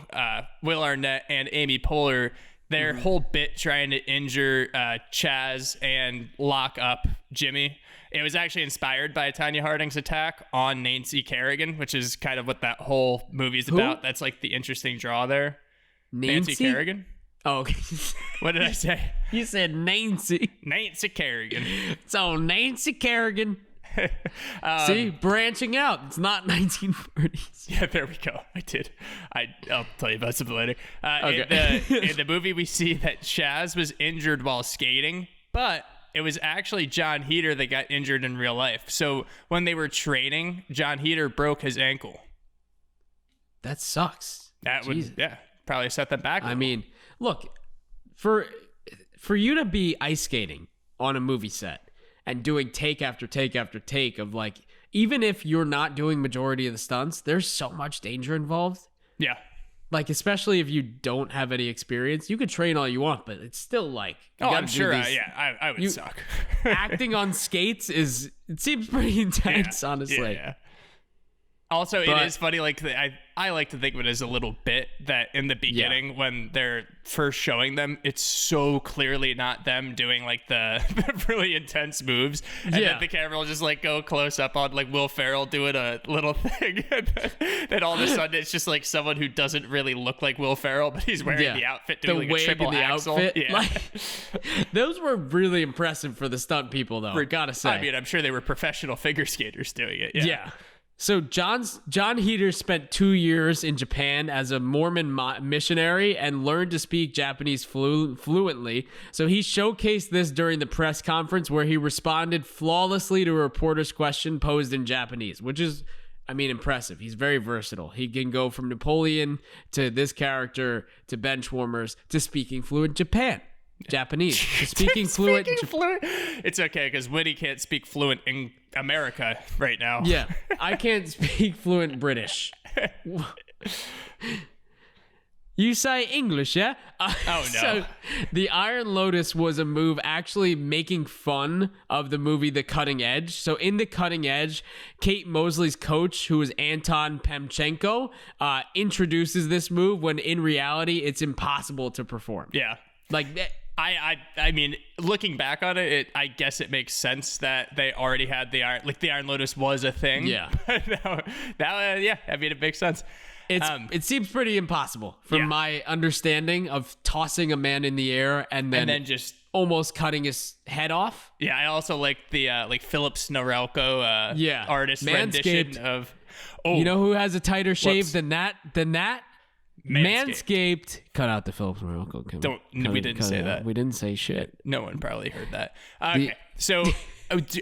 Will Arnett and Amy Poehler, their whole bit trying to injure Chaz and lock up Jimmy, it was actually inspired by Tanya Harding's attack on Nancy Kerrigan, which is kind of what that whole movie's about. That's like the interesting draw there. Nancy Kerrigan? Oh, okay. What did I say? You said Nancy. Nancy Kerrigan. So Nancy Kerrigan. See, branching out. It's not 1940s. Yeah, there we go. I did. I'll tell you about something later. Okay. In the movie, we see that Chaz was injured while skating, but it was actually John Heater that got injured in real life. So when they were training, John Heater broke his ankle. That sucks. That would, probably set them back. I mean, look, for you to be ice skating on a movie set and doing take after take after take of like, even if you're not doing majority of the stunts, there's so much danger involved. Yeah. Like, especially if you don't have any experience, you could train all you want, but it's still like, I'm sure. I would suck. Acting on skates it seems pretty intense, honestly. Yeah. Also, it is funny. Like I like to think of it as a little bit that in the beginning when they're first showing them, it's so clearly not them doing like the really intense moves, and then the camera will just like go close up on like Will Ferrell doing a little thing, and then all of a sudden it's just like someone who doesn't really look like Will Ferrell, but he's wearing the outfit doing like a triple axel. Outfit. Yeah. Like, those were really impressive for the stunt people, though. Gotta say. I mean, I'm sure they were professional figure skaters doing it. Yeah. So John Heater spent 2 years in Japan as a Mormon missionary and learned to speak Japanese fluently. So he showcased this during the press conference where he responded flawlessly to a reporter's question posed in Japanese, which is, I mean, impressive. He's very versatile. He can go from Napoleon to this character to benchwarmers to speaking fluent Japanese. To speaking fluent. It's okay because Winnie can't speak fluent in America right now. Yeah, I can't speak fluent British. You say English, yeah? Oh, no. So the Iron Lotus was a move actually making fun of the movie The Cutting Edge. So in The Cutting Edge, Kate Mosley's coach, who is Anton Pamchenko, introduces this move when in reality, it's impossible to perform. Yeah. Like, I mean, looking back on it, I guess it makes sense that they already had the Iron Lotus was a thing. Yeah. I mean, it makes sense. It seems pretty impossible from my understanding of tossing a man in the air and then just almost cutting his head off. Yeah, I also like the Philip Snorelko artist rendition of. Oh, you know who has a tighter shave than that? Manscaped. Cut out the Philip Snorelko. We didn't say that. We didn't say shit. No one probably heard that. Okay, so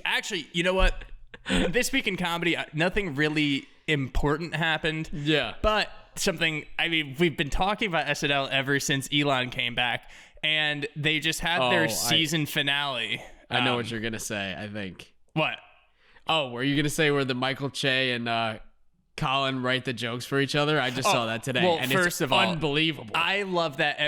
actually, you know what? This week in comedy, nothing really important happened. Yeah. But something, I mean, we've been talking about SNL ever since Elon came back, and they just had their season finale. I know what you're going to say, I think. What? Oh, were you going to say where the Michael Che and Colin write the jokes for each other? I just saw that today. Well, and first it's of all, unbelievable. I love that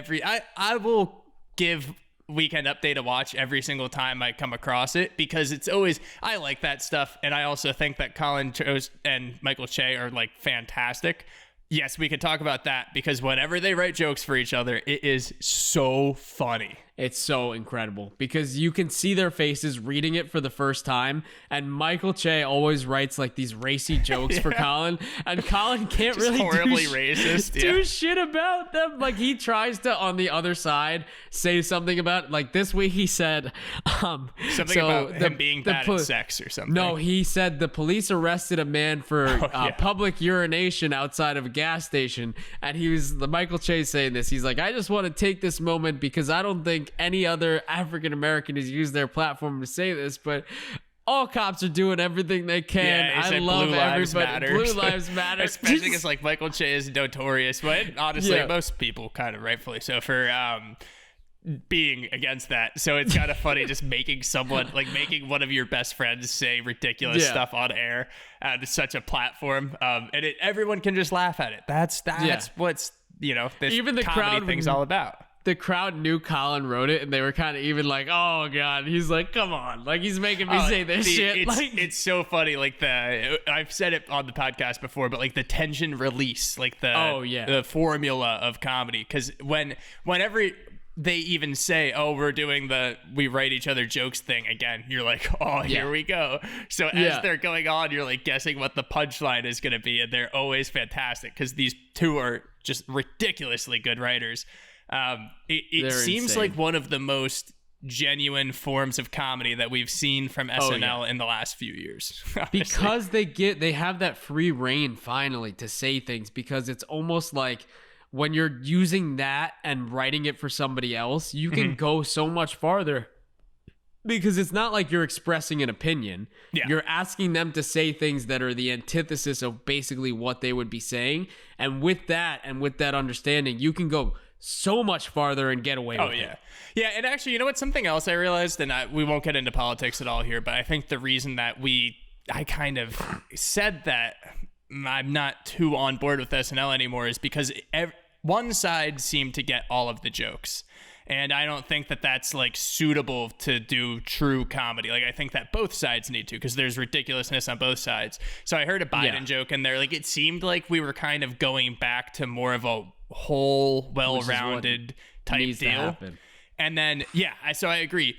I will give Weekend Update a watch every single time I come across it, because it's always, I like that stuff, and I also think that Colin Jost and Michael Che are like fantastic. Yes, we could talk about that, because whenever they write jokes for each other, it is so funny. It's so incredible because you can see their faces reading it for the first time, and Michael Che always writes like these racy jokes for Colin, and Colin can't just really horribly racist. do shit about them. Like, he tries to on the other side say something about, like, this week he said something about him being bad at sex or something. No, he said the police arrested a man for public urination outside of a gas station, and the Michael Che saying this. He's like, I just want to take this moment because I don't think any other African American has used their platform to say this, but all cops are doing everything they can. Yeah, I love everybody. Matter. Blue lives matter. Especially because like Michael Che is notorious, but honestly, most people kind of rightfully so for being against that. So it's kind of funny just making making one of your best friends say ridiculous stuff on air at such a platform, and everyone can just laugh at it. That's what's this even the comedy thing's all about. the crowd knew Colin wrote it, and they were kind of even like, "Oh God," he's like, "Come on," like he's making me say this shit. It's so funny. Like I've said it on the podcast before, but like the tension release, like the formula of comedy, because whenever they even say, "Oh, we're doing we write each other jokes thing again," you're like, "Oh, here we go." So as they're going on, you're like guessing what the punchline is going to be, and they're always fantastic because these two are just ridiculously good writers. It seems insane. like one of the most genuine forms of comedy that we've seen from SNL in the last few years. Honestly. Because they have that free reign finally to say things, because it's almost like when you're using that and writing it for somebody else, you can go so much farther, because it's not like you're expressing an opinion. Yeah. You're asking them to say things that are the antithesis of basically what they would be saying. And with that understanding, you can go so much farther and get away with it. Yeah, and actually, you know what? Something else I realized, and we won't get into politics at all here, but I think the reason that I kind of said that I'm not too on board with SNL anymore is because one side seemed to get all of the jokes. And I don't think that that's like suitable to do true comedy. Like I think that both sides need to, because there's ridiculousness on both sides. So I heard a Biden joke, and there, like, it seemed like we were kind of going back to more of a whole, well-rounded type deal. And then, so I agree.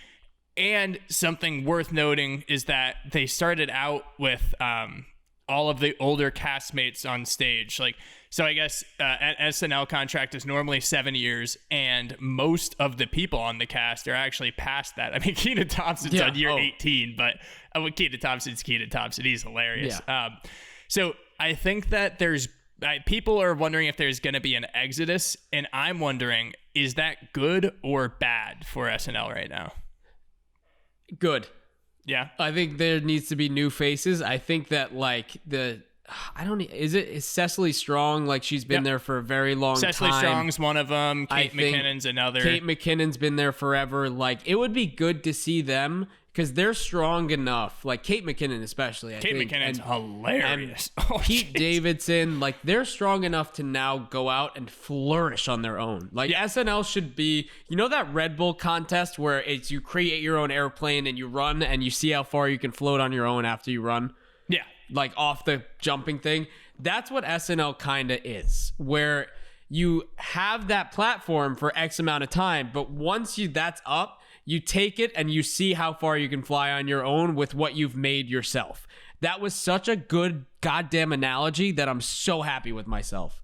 And something worth noting is that they started out with all of the older castmates on stage. Like, so I guess an SNL contract is normally 7 years, and most of the people on the cast are actually past that. I mean, Kenan Thompson's on year 18, but Kenan Thompson's Kenan Thompson. He's hilarious. Yeah. So I think that people are wondering if there's going to be an exodus, and I'm wondering, is that good or bad for SNL right now? Good. Yeah. I think there needs to be new faces. I think that is Cecily Strong? Like, she's been there for a very long time. Cecily Strong's one of them. Kate McKinnon's another. Kate McKinnon's been there forever. Like, it would be good to see them, because they're strong enough. Like Kate McKinnon especially. I think. McKinnon's hilarious. And Pete Davidson, like, they're strong enough to now go out and flourish on their own. Like, SNL should be, that Red Bull contest where it's you create your own airplane and you run and you see how far you can float on your own after you run. Yeah. Like off the jumping thing. That's what SNL kind of is, where you have that platform for X amount of time, but once that's up, you take it and you see how far you can fly on your own with what you've made yourself. That was such a good goddamn analogy that I'm so happy with myself.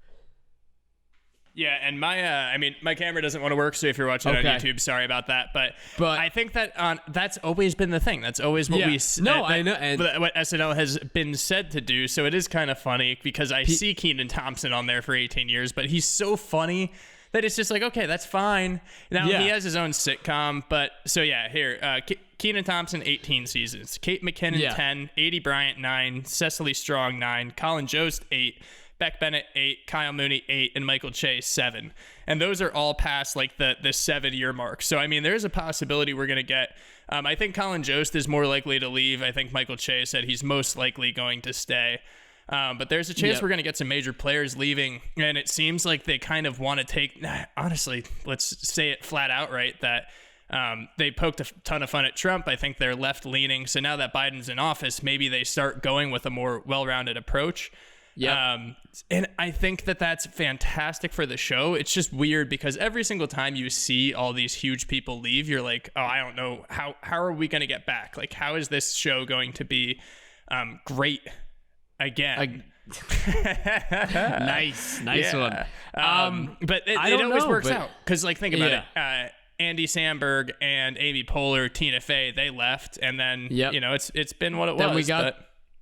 Yeah, and my camera doesn't want to work, so if you're watching it on YouTube, sorry about that. But I think that that's always been the thing. That's always what I know. And what SNL has been said to do. So it is kind of funny, because I see Kenan Thompson on there for 18 years, but he's so funny that it's just like, okay, that's fine. Now he has his own sitcom, but so here, Kenan Thompson 18 seasons, Kate McKinnon 10, Aidy Bryant 9, Cecily Strong 9, Colin Jost 8. Beck Bennett 8, Kyle Mooney 8, and Michael Che 7. And those are all past like the 7-year mark. So I mean, there's a possibility we're gonna get. I think Colin Jost is more likely to leave. I think Michael Che said he's most likely going to stay. But there's a chance we're gonna get some major players leaving, and it seems like they kind of want to take. Honestly, let's say it flat out, right? That they poked a ton of fun at Trump. I think they're left leaning. So now that Biden's in office, maybe they start going with a more well-rounded approach. Yeah. And I think that that's fantastic for the show. It's just weird because every single time you see all these huge people leave, you're like, oh, I don't know. How are we going to get back? Like, how is this show going to be great again? Nice one. But it always works out. Because, like, think about it. Andy Samberg and Amy Poehler, Tina Fey, they left. And then, it's been what it was. Then we got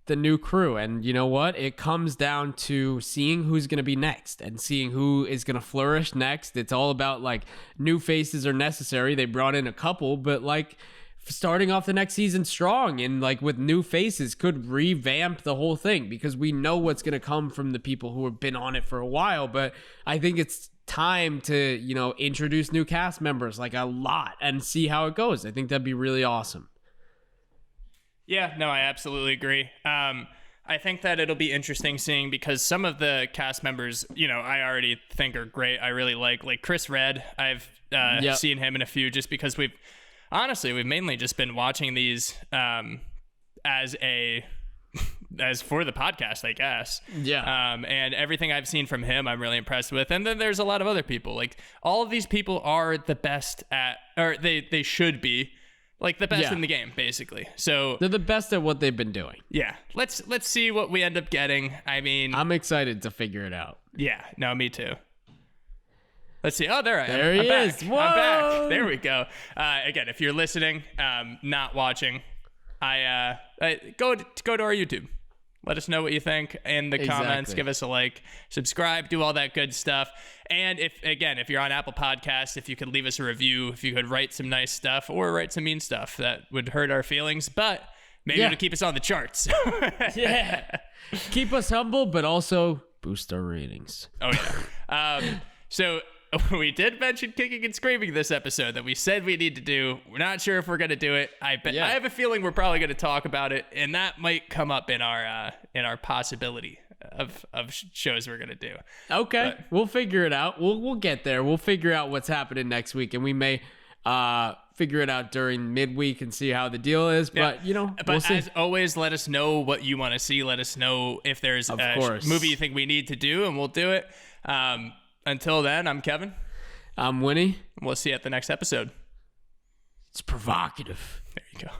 the new crew, and you know what, it comes down to seeing who's going to be next and seeing who is going to flourish next. It's all about like new faces are necessary. They brought in a couple, but like starting off the next season strong and like with new faces could revamp the whole thing, because we know what's going to come from the people who have been on it for a while. But I think it's time to introduce new cast members, like a lot, and see how it goes. I think that'd be really awesome. Yeah, no, I absolutely agree. I think that it'll be interesting seeing, because some of the cast members, I already think are great. I really like Chris Redd. I've seen him in a few, just because we've mainly just been watching these as for the podcast, I guess. Yeah. And everything I've seen from him, I'm really impressed with. And then there's a lot of other people. Like, all of these people are the best at, or they should be, like, the best in the game, basically. So they're the best at what they've been doing. Yeah. Let's see what we end up getting. I mean, I'm excited to figure it out. Yeah. No, me too. Let's see. Oh, there I am. There he is. Whoa. I'm back. There we go. Again, if you're listening, not watching, go to our YouTube. Let us know what you think in the comments. Give us a like, subscribe, do all that good stuff. And if you're on Apple Podcasts, if you could leave us a review, if you could write some nice stuff or write some mean stuff, that would hurt our feelings, but maybe it'll keep us on the charts. Yeah. Keep us humble, but also boost our ratings. Oh, yeah. So we did mention kicking and screaming this episode that we said we need to do. We're not sure if we're going to do it. I have a feeling we're probably going to talk about it, and that might come up in our possibility of shows we're going to do. Okay. But we'll figure it out. We'll get there. We'll figure out what's happening next week, and we may figure it out during midweek and see how the deal is. But, we'll see. As always, let us know what you want to see. Let us know if there's a movie you think we need to do, and we'll do it. Until then, I'm Kevin. I'm Winnie. We'll see you at the next episode. It's provocative. There you go.